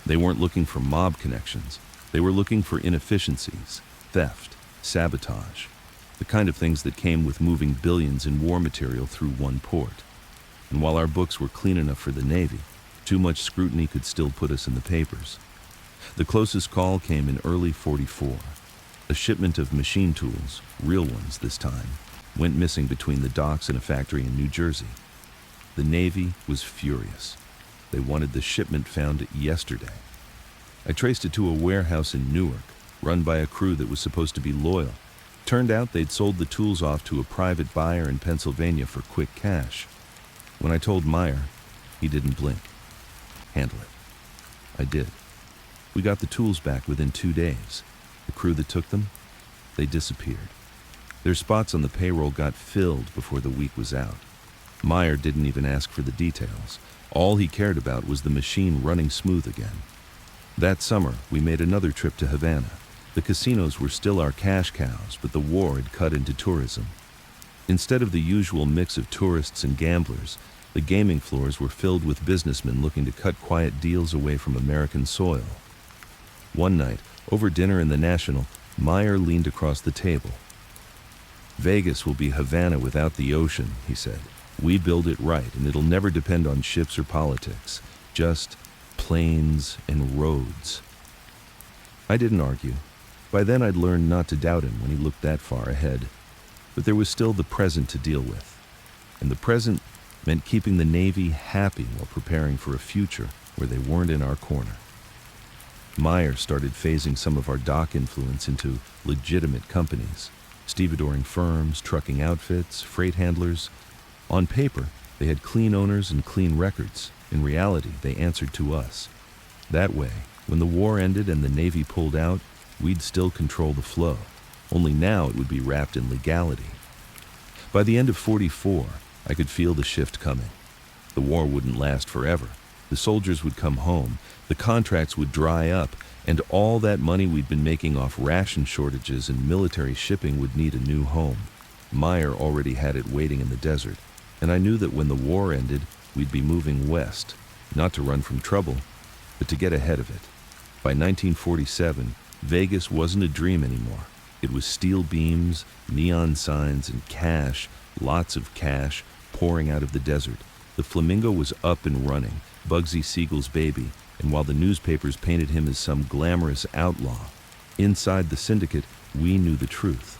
They weren't looking for mob connections. They were looking for inefficiencies, theft, sabotage, the kind of things that came with moving billions in war material through one port. And while our books were clean enough for the Navy, too much scrutiny could still put us in the papers. The closest call came in early '44. A shipment of machine tools, real ones this time, went missing between the docks and a factory in New Jersey. The Navy was furious. They wanted the shipment found yesterday. I traced it to a warehouse in Newark, run by a crew that was supposed to be loyal. Turned out they'd sold the tools off to a private buyer in Pennsylvania for quick cash. When I told Meyer, he didn't blink. Handle it. I did. We got the tools back within 2 days. The crew that took them, they disappeared. Their spots on the payroll got filled before the week was out. Meyer didn't even ask for the details. All he cared about was the machine running smooth again. That summer, we made another trip to Havana. The casinos were still our cash cows, but the war had cut into tourism. Instead of the usual mix of tourists and gamblers, the gaming floors were filled with businessmen looking to cut quiet deals away from American soil. One night, over dinner in the National, Meyer leaned across the table. "Vegas will be Havana without the ocean," he said. "We build it right, and it'll never depend on ships or politics. Just planes and roads." I didn't argue. By then I'd learned not to doubt him when he looked that far ahead. But there was still the present to deal with. And the present meant keeping the Navy happy while preparing for a future where they weren't in our corner. Meyer started phasing some of our dock influence into legitimate companies, stevedoring firms, trucking outfits, freight handlers. On paper, they had clean owners and clean records. In reality, they answered to us. That way, when the war ended and the Navy pulled out, we'd still control the flow. Only now it would be wrapped in legality. By the end of '44, I could feel the shift coming. The war wouldn't last forever. The soldiers would come home, the contracts would dry up, and all that money we'd been making off ration shortages and military shipping would need a new home. Meyer already had it waiting in the desert, and I knew that when the war ended, we'd be moving west, not to run from trouble, but to get ahead of it. By 1947, Vegas wasn't a dream anymore. It was steel beams, neon signs, and cash, lots of cash, pouring out of the desert. The Flamingo was up and running, Bugsy Siegel's baby, and while the newspapers painted him as some glamorous outlaw, inside the syndicate, we knew the truth.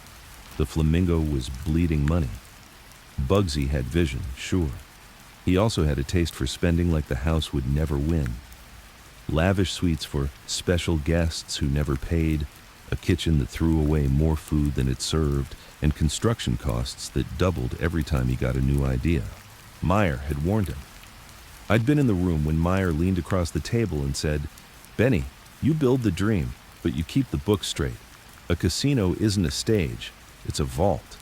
The Flamingo was bleeding money. Bugsy had vision, sure. He also had a taste for spending like the house would never win. Lavish suites for special guests who never paid, a kitchen that threw away more food than it served, and construction costs that doubled every time he got a new idea. Meyer had warned him. I'd been in the room when Meyer leaned across the table and said, "Benny, you build the dream, but you keep the book straight. A casino isn't a stage, it's a vault."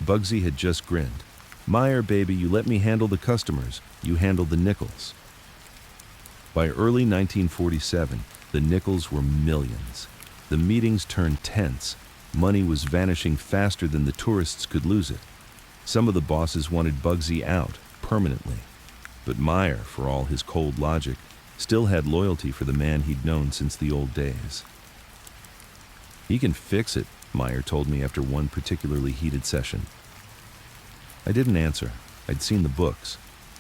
Bugsy had just grinned. "Meyer, baby, you let me handle the customers, you handle the nickels." By early 1947, the nickels were millions. The meetings turned tense. Money was vanishing faster than the tourists could lose it. Some of the bosses wanted Bugsy out, permanently. But Meyer, for all his cold logic, still had loyalty for the man he'd known since the old days. "He can fix it," Meyer told me after one particularly heated session. I didn't answer. I'd seen the books.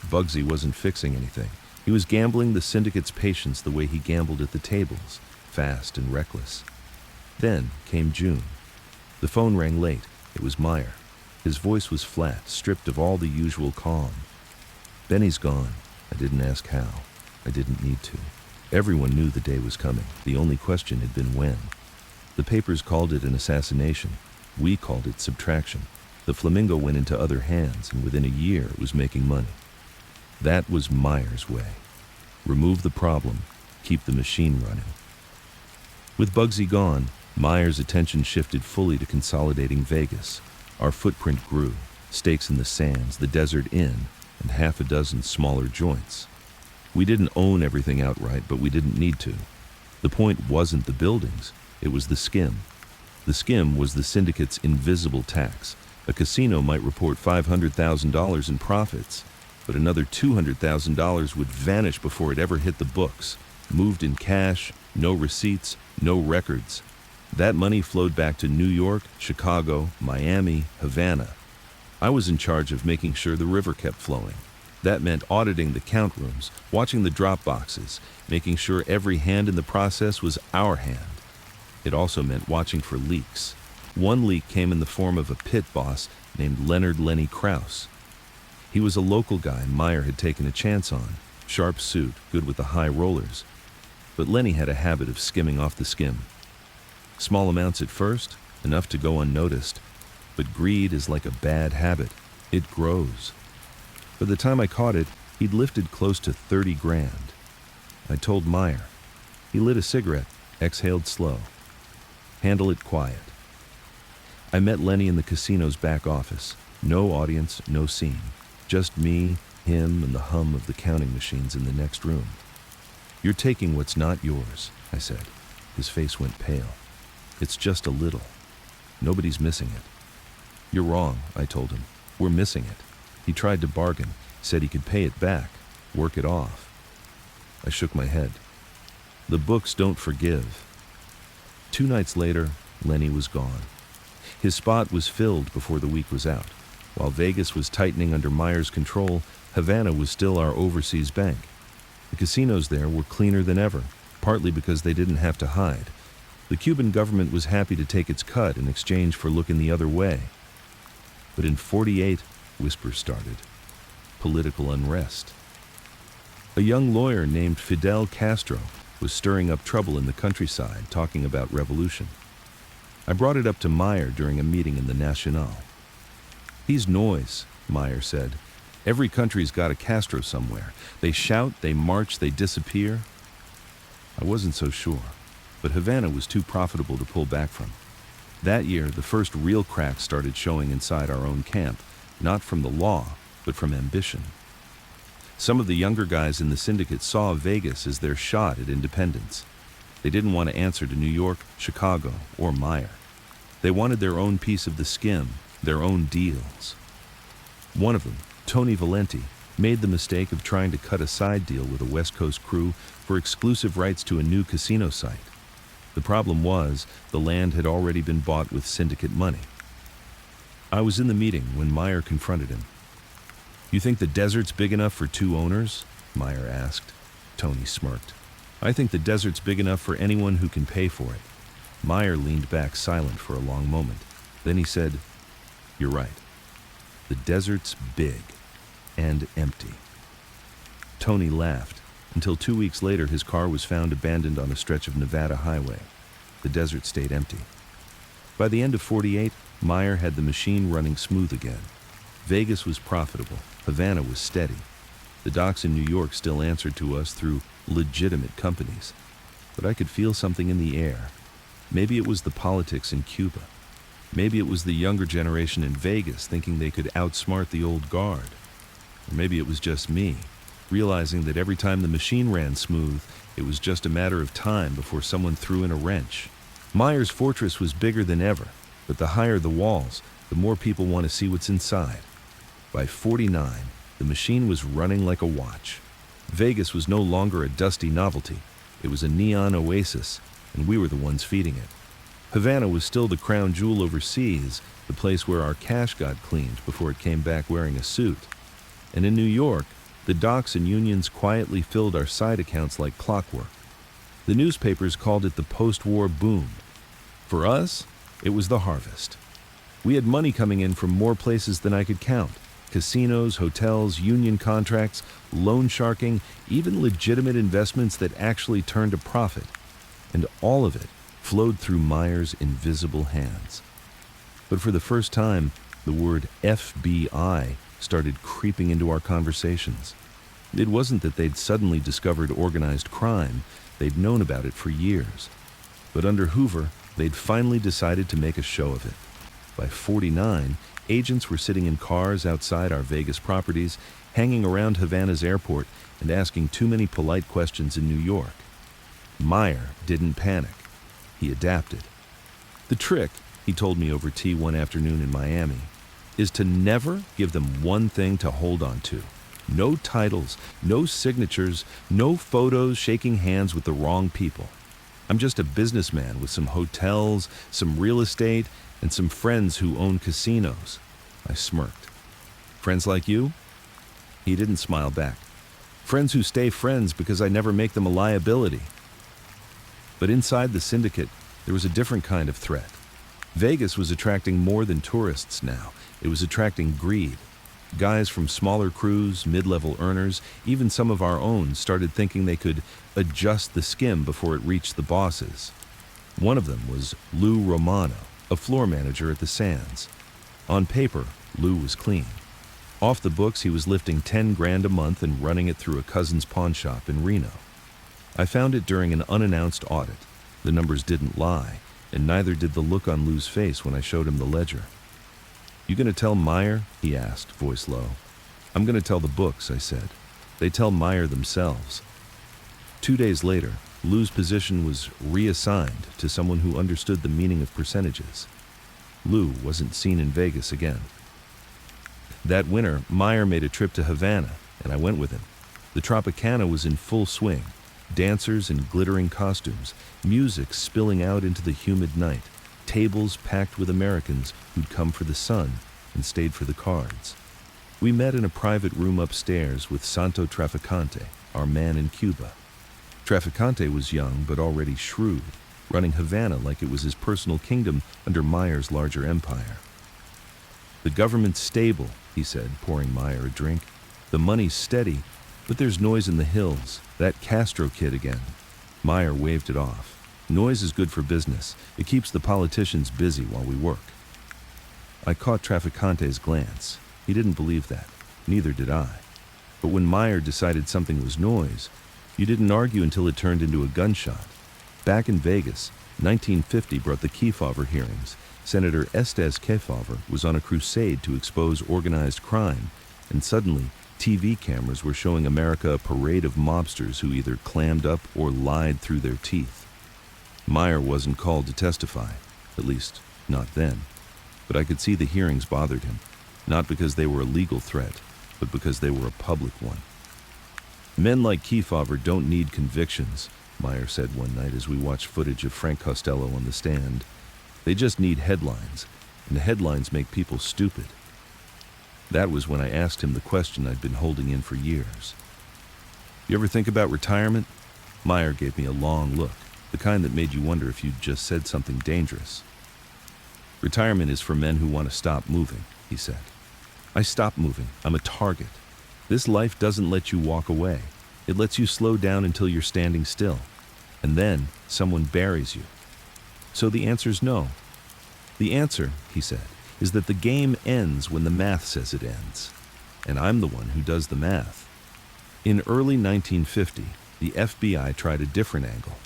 Bugsy wasn't fixing anything. He was gambling the syndicate's patience the way he gambled at the tables, fast and reckless. Then came June. The phone rang late. It was Meyer. His voice was flat, stripped of all the usual calm. "Benny's gone." I didn't ask how. I didn't need to. Everyone knew the day was coming. The only question had been when. The papers called it an assassination. We called it subtraction. The Flamingo went into other hands, and within a year it was making money. That was Meyer's way. Remove the problem, keep the machine running. With Bugsy gone, Meyer's attention shifted fully to consolidating Vegas. Our footprint grew, stakes in the sands, the desert inn, and half a dozen smaller joints. We didn't own everything outright, but we didn't need to. The point wasn't the buildings, it was the skim. The skim was the syndicate's invisible tax. A casino might report $500,000 in profits, but another $200,000 would vanish before it ever hit the books, moved in cash, no receipts, no records. That money flowed back to New York, Chicago, Miami, Havana. I was in charge of making sure the river kept flowing. That meant auditing the count rooms, watching the drop boxes, making sure every hand in the process was our hand. It also meant watching for leaks. One leak came in the form of a pit boss named Leonard "Lenny" Krause. He was a local guy Meyer had taken a chance on, sharp suit, good with the high rollers. But Lenny had a habit of skimming off the skim. Small amounts at first, enough to go unnoticed, but greed is like a bad habit. It grows. By the time I caught it, he'd lifted close to 30 grand. I told Meyer. He lit a cigarette, exhaled slow. "Handle it quiet." I met Lenny in the casino's back office. No audience, no scene. Just me, him, and the hum of the counting machines in the next room. "You're taking what's not yours," I said. His face went pale. "It's just a little. Nobody's missing it." "You're wrong," I told him. "We're missing it." He tried to bargain, said he could pay it back, work it off. I shook my head. The books don't forgive. 2 nights later, Lenny was gone. His spot was filled before the week was out. While Vegas was tightening under Meyer's control, Havana was still our overseas bank. The casinos there were cleaner than ever, partly because they didn't have to hide. The Cuban government was happy to take its cut in exchange for looking the other way. But in '48, whispers started. Political unrest. A young lawyer named Fidel Castro was stirring up trouble in the countryside, talking about revolution. I brought it up to Meyer during a meeting in the Nacional. "He's noise," Meyer said. "Every country's got a Castro somewhere. They shout, they march, they disappear." I wasn't so sure, but Havana was too profitable to pull back from. That year, the first real cracks started showing inside our own camp, not from the law, but from ambition. Some of the younger guys in the syndicate saw Vegas as their shot at independence. They didn't want to answer to New York, Chicago, or Meyer. They wanted their own piece of the skim, their own deals. One of them, Tony Valenti, made the mistake of trying to cut a side deal with a West Coast crew for exclusive rights to a new casino site. The problem was, the land had already been bought with syndicate money. I was in the meeting when Meyer confronted him. "You think the desert's big enough for 2 owners?" Meyer asked. Tony smirked. "I think the desert's big enough for anyone who can pay for it." Meyer leaned back silent for a long moment. Then he said, "You're right. The desert's big and empty." Tony laughed, until 2 weeks later his car was found abandoned on a stretch of Nevada highway. The desert stayed empty. By the end of '48, Meyer had the machine running smooth again. Vegas was profitable. Havana was steady. The docks in New York still answered to us through legitimate companies. But I could feel something in the air. Maybe it was the politics in Cuba. Maybe it was the younger generation in Vegas thinking they could outsmart the old guard. Or maybe it was just me, realizing that every time the machine ran smooth, it was just a matter of time before someone threw in a wrench. Meyer's fortress was bigger than ever, but the higher the walls, the more people want to see what's inside. By '49, the machine was running like a watch. Vegas was no longer a dusty novelty. It was a neon oasis, and we were the ones feeding it. Havana was still the crown jewel overseas, the place where our cash got cleaned before it came back wearing a suit. And in New York, the docks and unions quietly filled our side accounts like clockwork. The newspapers called it the post-war boom. For us, it was the harvest. We had money coming in from more places than I could count. Casinos, hotels, union contracts, loan sharking, even legitimate investments that actually turned a profit. And all of it flowed through Meyer's invisible hands. But for the first time, the word FBI started creeping into our conversations. It wasn't that they'd suddenly discovered organized crime. They'd known about it for years. But under Hoover, they'd finally decided to make a show of it. By 49, agents were sitting in cars outside our Vegas properties, hanging around Havana's airport, and asking too many polite questions in New York. Meyer didn't panic. He adapted. The trick, he told me over tea one afternoon in Miami, is to never give them one thing to hold on to. No titles, no signatures, no photos shaking hands with the wrong people. I'm just a businessman with some hotels, some real estate, and some friends who own casinos. I smirked. Friends like you? He didn't smile back. Friends who stay friends because I never make them a liability. But inside the syndicate, there was a different kind of threat. Vegas was attracting more than tourists now. It was attracting greed. Guys from smaller crews, mid-level earners, even some of our own started thinking they could adjust the skim before it reached the bosses. One of them was Lou Romano, a floor manager at the Sands. On paper, Lou was clean. Off the books, he was lifting 10 grand a month and running it through a cousin's pawn shop in Reno. I found it during an unannounced audit. The numbers didn't lie, and neither did the look on Lou's face when I showed him the ledger. "You gonna tell Meyer?" he asked, voice low. "I'm gonna tell the books," I said. "They tell Meyer themselves." 2 days later, Lou's position was reassigned to someone who understood the meaning of percentages. Lou wasn't seen in Vegas again. That winter, Meyer made a trip to Havana, and I went with him. The Tropicana was in full swing. Dancers in glittering costumes, music spilling out into the humid night, tables packed with Americans who'd come for the sun and stayed for the cards. We met in a private room upstairs with Santo Traficante, our man in Cuba. Traficante was young but already shrewd, running Havana like it was his personal kingdom under Meyer's larger empire. "The government's stable," he said, pouring Meyer a drink. "The money's steady, but there's noise in the hills. That Castro kid again." Meyer waved it off. "Noise is good for business. It keeps the politicians busy while we work." I caught Traficante's glance. He didn't believe that. Neither did I. But when Meyer decided something was noise, you didn't argue until it turned into a gunshot. Back in Vegas, 1950 brought the Kefauver hearings. Senator Estes Kefauver was on a crusade to expose organized crime, and suddenly, TV cameras were showing America a parade of mobsters who either clammed up or lied through their teeth. Meyer wasn't called to testify, at least not then, but I could see the hearings bothered him, not because they were a legal threat, but because they were a public one. "Men like Kefauver don't need convictions," Meyer said one night as we watched footage of Frank Costello on the stand. "They just need headlines, and the headlines make people stupid." That was when I asked him the question I'd been holding in for years. "You ever think about retirement?" Meyer gave me a long look, the kind that made you wonder if you'd just said something dangerous. "Retirement is for men who want to stop moving," he said. "I stopped moving. I'm a target. This life doesn't let you walk away. It lets you slow down until you're standing still. And then someone buries you. So the answer's no. The answer," he said, "is that the game ends when the math says it ends. And I'm the one who does the math." In early 1950, the FBI tried a different angle.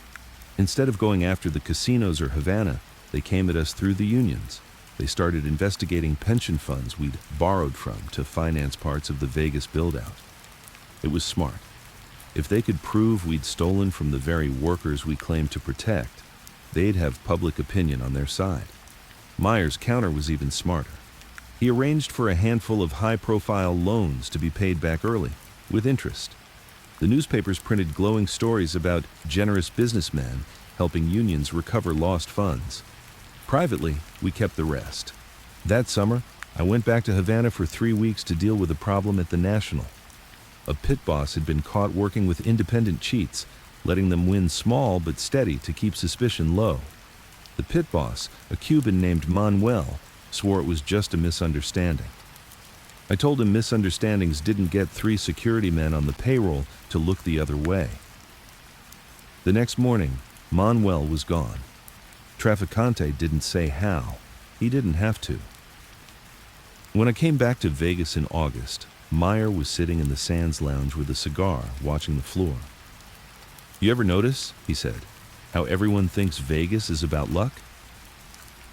Instead of going after the casinos or Havana, they came at us through the unions. They started investigating pension funds we'd borrowed from to finance parts of the Vegas build-out. It was smart. If they could prove we'd stolen from the very workers we claimed to protect, they'd have public opinion on their side. Meyer's counter was even smarter. He arranged for a handful of high-profile loans to be paid back early, with interest. The newspapers printed glowing stories about generous businessmen helping unions recover lost funds. Privately, we kept the rest. That summer, I went back to Havana for 3 weeks to deal with a problem at the National. A pit boss had been caught working with independent cheats, letting them win small but steady to keep suspicion low. The pit boss, a Cuban named Manuel, swore it was just a misunderstanding. I told him misunderstandings didn't get 3 security men on the payroll to look the other way. The next morning, Manuel was gone. Traficante didn't say how. He didn't have to. When I came back to Vegas in August, Meyer was sitting in the Sands Lounge with a cigar, watching the floor. "You ever notice," he said, "how everyone thinks Vegas is about luck?"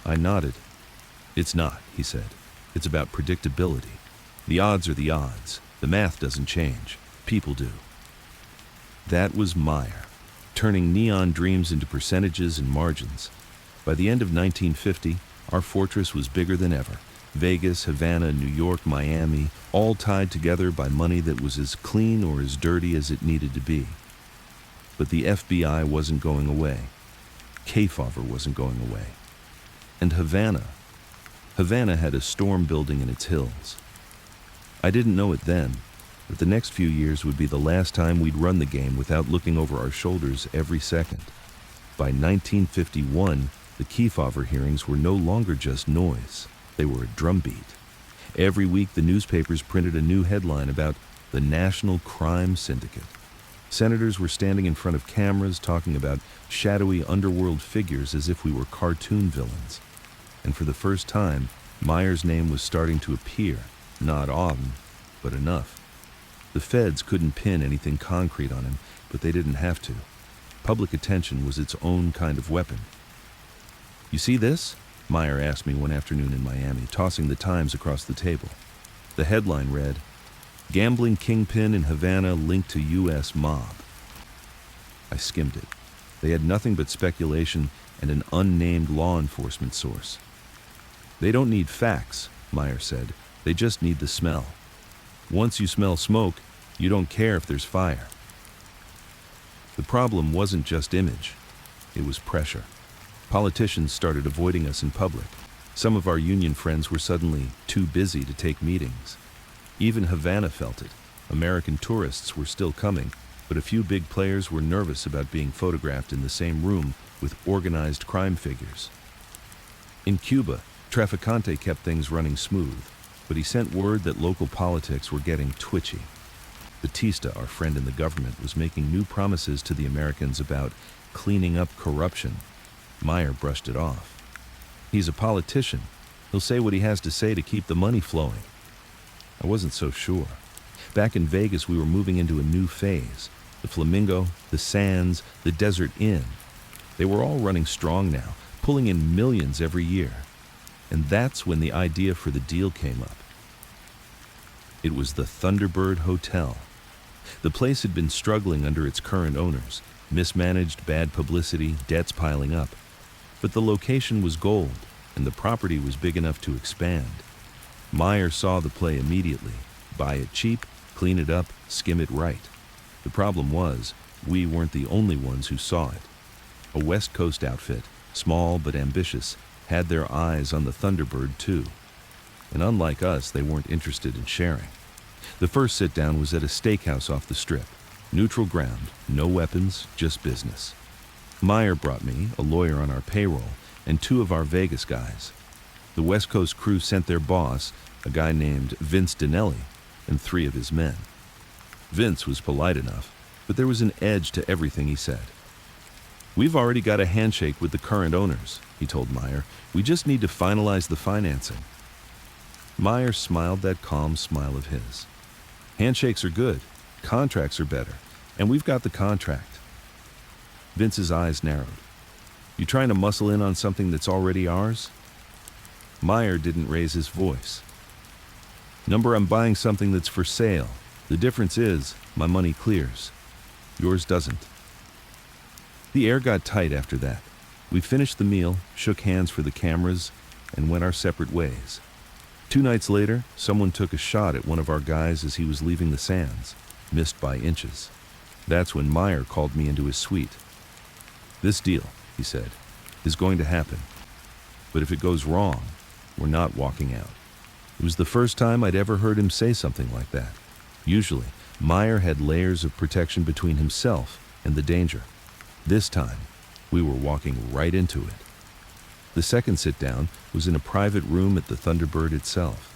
I nodded. "It's not," he said. "It's about predictability. The odds are the odds. The math doesn't change. People do." That was Meyer, turning neon dreams into percentages and margins. By the end of 1950, our fortress was bigger than ever. Vegas, Havana, New York, Miami, all tied together by money that was as clean or as dirty as it needed to be. But the FBI wasn't going away. Kefauver wasn't going away. And Havana had a storm building in its hills. I didn't know it then, but the next few years would be the last time we'd run the game without looking over our shoulders every second. By 1951, the Kefauver hearings were no longer just noise. They were a drumbeat. Every week, the newspapers printed a new headline about the National Crime Syndicate. Senators were standing in front of cameras talking about shadowy underworld figures as if we were cartoon villains. And for the first time, Meyer's name was starting to appear, not often, but enough. The feds couldn't pin anything concrete on him, but they didn't have to. Public attention was its own kind of weapon. "You see this?" Meyer asked me one afternoon in Miami, tossing the Times across the table. The headline read, "Gambling Kingpin in Havana linked to U.S. Mob." I skimmed it. They had nothing but speculation and an unnamed law enforcement source. "They don't need facts," Meyer said. "They just need the smell. Once you smell smoke, you don't care if there's fire." The problem wasn't just image. It was pressure. Politicians started avoiding us in public. Some of our union friends were suddenly too busy to take meetings. Even Havana felt it. American tourists were still coming, but a few big players were nervous about being photographed in the same room with organized crime figures. In Cuba, Traficante kept things running smooth, but he sent word that local politics were getting twitchy. Batista, our friend in the government, was making new promises to the Americans about cleaning up corruption. Meyer brushed it off. "He's a politician. He'll say what he has to say to keep the money flowing." I wasn't so sure. Back in Vegas, we were moving into a new phase. The Flamingo, the Sands, the Desert Inn. They were all running strong now, pulling in millions every year. And that's when the idea for the deal came up. It was the Thunderbird Hotel. The place had been struggling under its current owners. Mismanaged, bad publicity, debts piling up. But the location was gold, and the property was big enough to expand. Meyer saw the play immediately. Buy it cheap, clean it up, skim it right. The problem was, we weren't the only ones who saw it. A West Coast outfit, small but ambitious, had their eyes on the Thunderbird too. And unlike us, they weren't interested in sharing. The first sit-down was at a steakhouse off the Strip. Neutral ground, no weapons, just business. Meyer brought me, a lawyer on our payroll, and 2 of our Vegas guys. The West Coast crew sent their boss, a guy named Vince Dinelli, and 3 of his men. Vince was polite enough, but there was an edge to everything he said. "We've already got a handshake with the current owners," he told Meyer. "We just need to finalize the financing." Meyer smiled that calm smile of his. "Handshakes are good. Contracts are better. And we've got the contract." Vince's eyes narrowed. "You trying to muscle in on something that's already ours?" Meyer didn't raise his voice. "Number, I'm buying something that's for sale. The difference is, my money clears. Yours doesn't." The air got tight after that. We finished the meal, shook hands for the cameras, and went our separate ways. 2 nights later, someone took a shot at one of our guys as he was leaving the Sands, missed by inches. That's when Meyer called me into his suite. "This deal," he said, "is going to happen. But if it goes wrong, we're not walking out." It was the first time I'd ever heard him say something like that. Usually, Meyer had layers of protection between himself and the danger. This time, we were walking right into it. The second sit-down was in a private room at the Thunderbird itself.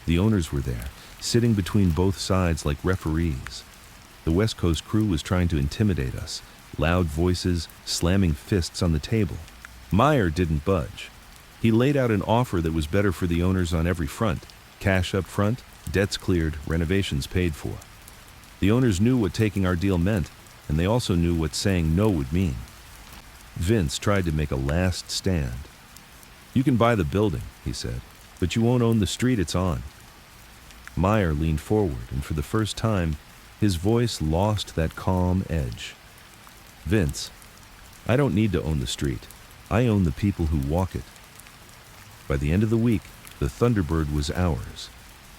The owners were there, sitting between both sides like referees. The West Coast crew was trying to intimidate us, loud voices, slamming fists on the table. Meyer didn't budge. He laid out an offer that was better for the owners on every front. Cash up front, debts cleared, renovations paid for. The owners knew what taking our deal meant, and they also knew what saying no would mean. Vince tried to make a last stand. "You can buy the building," he said, "but you won't own the street it's on." Meyer leaned forward, and for the first time, his voice lost that calm edge. "Vince, I don't need to own the street. I own the people who walk it." By the end of the week, the Thunderbird was ours.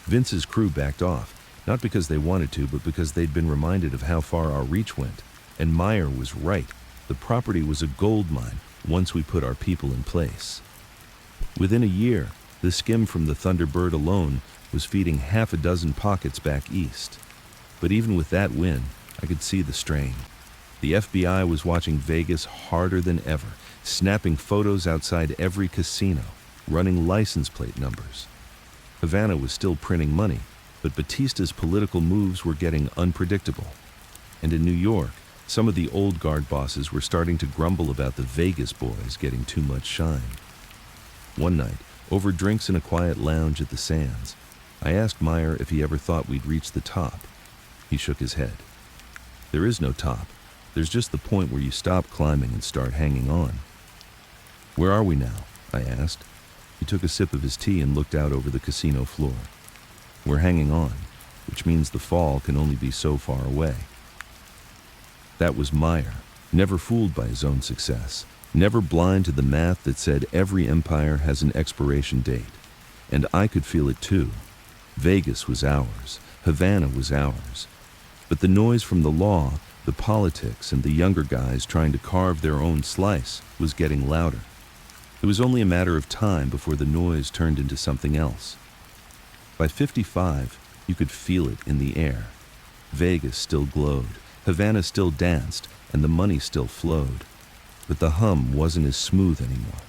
Vince's crew backed off, not because they wanted to, but because they'd been reminded of how far our reach went. And Meyer was right. The property was a gold mine once we put our people in place. Within a year, the skim from the Thunderbird alone was feeding half a dozen pockets back east. But even with that win, I could see the strain. The FBI was watching Vegas harder than ever, snapping photos outside every casino, running license plate numbers. Havana was still printing money, but Batista's political moves were getting unpredictable. And in New York, some of the old guard bosses were starting to grumble about the Vegas boys getting too much shine. One night, over drinks in a quiet lounge at the Sands, I asked Meyer if he ever thought we'd reach the top. He shook his head. "There is no top. There's just the point where you stop climbing and start hanging on." "Where are we now?" I asked. He took a sip of his tea and looked out over the casino floor. "We're hanging on, which means the fall can only be so far away." That was Meyer, never fooled by his own success, never blind to the math that said every empire has an expiration date. And I could feel it too. Vegas was ours. Havana was ours. But the noise from the law, the politics, and the younger guys trying to carve their own slice was getting louder. It was only a matter of time before the noise turned into something else. By 55, you could feel it in the air. Vegas still glowed, Havana still danced, and the money still flowed. But the hum wasn't as smooth anymore.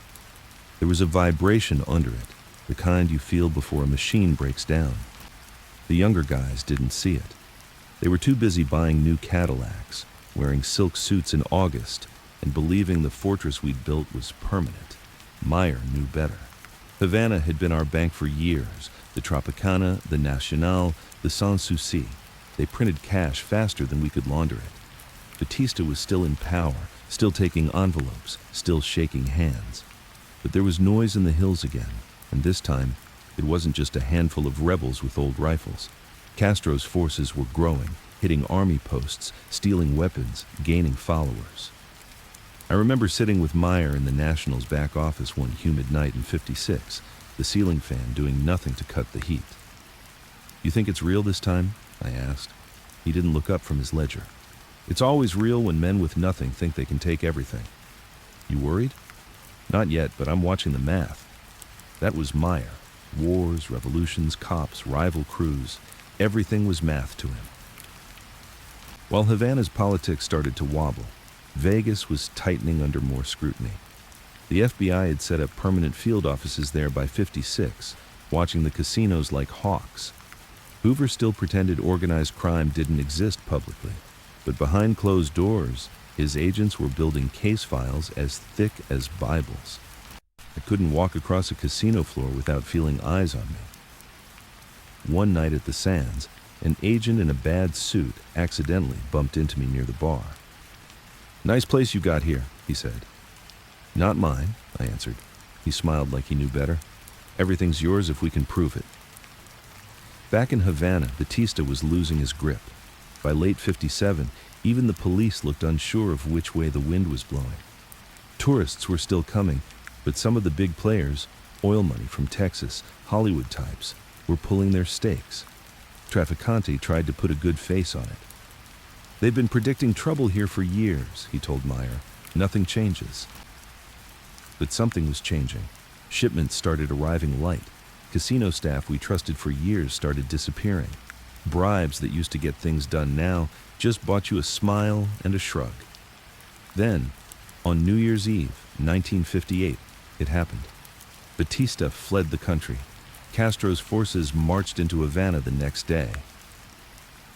There was a vibration under it, the kind you feel before a machine breaks down. The younger guys didn't see it. They were too busy buying new Cadillacs, wearing silk suits in August, and believing the fortress we'd built was permanent. Meyer knew better. Havana had been our bank for years. The Tropicana, the Nacional, the Sans Souci. They printed cash faster than we could launder it. Batista was still in power, still taking envelopes, still shaking hands. But there was noise in the hills again, and this time, it wasn't just a handful of rebels with old rifles. Castro's forces were growing, hitting army posts, stealing weapons, gaining followers. I remember sitting with Meyer in the National's back office one humid night in '56, the ceiling fan doing nothing to cut the heat. "You think it's real this time?" I asked. He didn't look up from his ledger. "It's always real when men with nothing think they can take everything." "You worried?" "Not yet, but I'm watching the math." That was Meyer. Wars, revolutions, cops, rival crews. Everything was math to him. While Havana's politics started to wobble, Vegas was tightening under more scrutiny. The FBI had set up permanent field offices there by '56, watching the casinos like hawks. Hoover still pretended organized crime didn't exist publicly, but behind closed doors, his agents were building case files as thick as Bibles. I couldn't walk across a casino floor without feeling eyes on me. One night at the Sands, an agent in a bad suit accidentally bumped into me near the bar. "Nice place you got here," he said. "Not mine," I answered. He smiled like he knew better. "Everything's yours if we can prove it." Back in Havana, Batista was losing his grip. By late '57, even the police looked unsure of which way the wind was blowing. Tourists were still coming, but some of the big players, oil money from Texas, Hollywood types, were pulling their stakes. Trafficante tried to put a good face on it. They've been predicting trouble here for years, he told Meyer. Nothing changes. But something was changing. Shipments started arriving light. Casino staff we trusted for years started disappearing. Bribes that used to get things done now just bought you a smile and a shrug. Then, on New Year's Eve, 1958, it happened. Batista fled the country. Castro's forces marched into Havana the next day.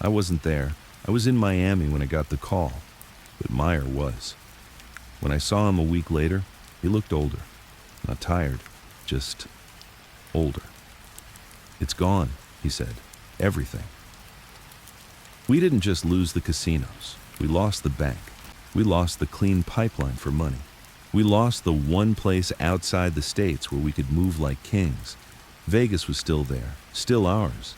I wasn't there. I was in Miami when I got the call, but Meyer was. When I saw him a week later, he looked older. Not tired, just older. It's gone, he said. Everything. We didn't just lose the casinos. We lost the bank. We lost the clean pipeline for money. We lost the one place outside the States where we could move like kings. Vegas was still there, still ours.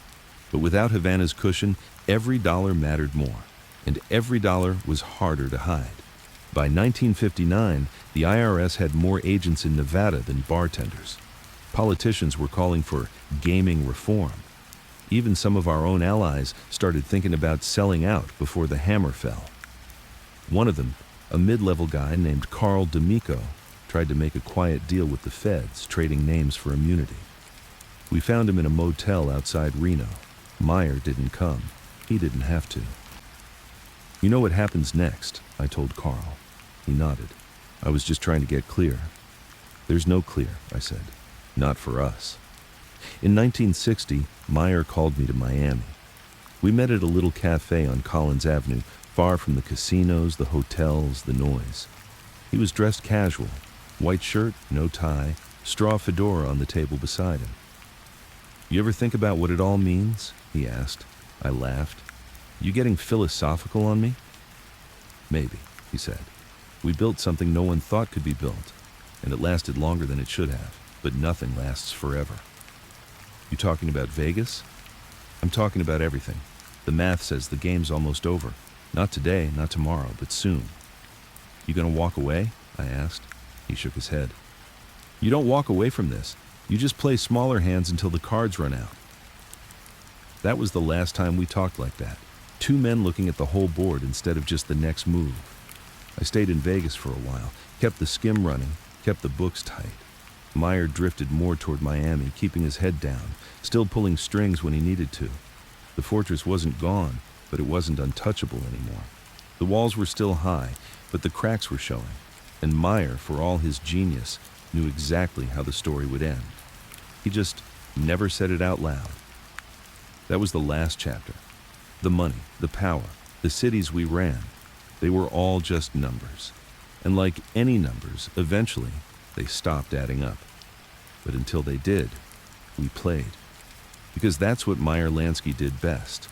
But without Havana's cushion, every dollar mattered more, and every dollar was harder to hide. By 1959, the IRS had more agents in Nevada than bartenders. Politicians were calling for gaming reform. Even some of our own allies started thinking about selling out before the hammer fell. One of them, a mid-level guy named Carl D'Amico, tried to make a quiet deal with the feds, trading names for immunity. We found him in a motel outside Reno. Meyer didn't come. He didn't have to. You know what happens next, I told Carl. He nodded. I was just trying to get clear. There's no clear, I said. Not for us. In 1960, Meyer called me to Miami. We met at a little cafe on Collins Avenue, far from the casinos, the hotels, the noise. He was dressed casual, white shirt, no tie, straw fedora on the table beside him. You ever think about what it all means? He asked. I laughed. You getting philosophical on me? Maybe, he said. We built something no one thought could be built, and it lasted longer than it should have, but nothing lasts forever. You talking about Vegas? I'm talking about everything. The math says the game's almost over. Not today, not tomorrow, but soon. You gonna walk away? I asked. He shook his head. You don't walk away from this. You just play smaller hands until the cards run out. That was the last time we talked like that. Two men looking at the whole board instead of just the next move. I stayed in Vegas for a while, kept the skim running, kept the books tight. Meyer drifted more toward Miami, keeping his head down, still pulling strings when he needed to. The fortress wasn't gone, but it wasn't untouchable anymore. The walls were still high, but the cracks were showing, and Meyer, for all his genius, knew exactly how the story would end. He just never said it out loud. That was the last chapter. The money, the power, the cities we ran, they were all just numbers. And like any numbers, eventually, they stopped adding up. But until they did, we played. Because that's what Meyer Lansky did best.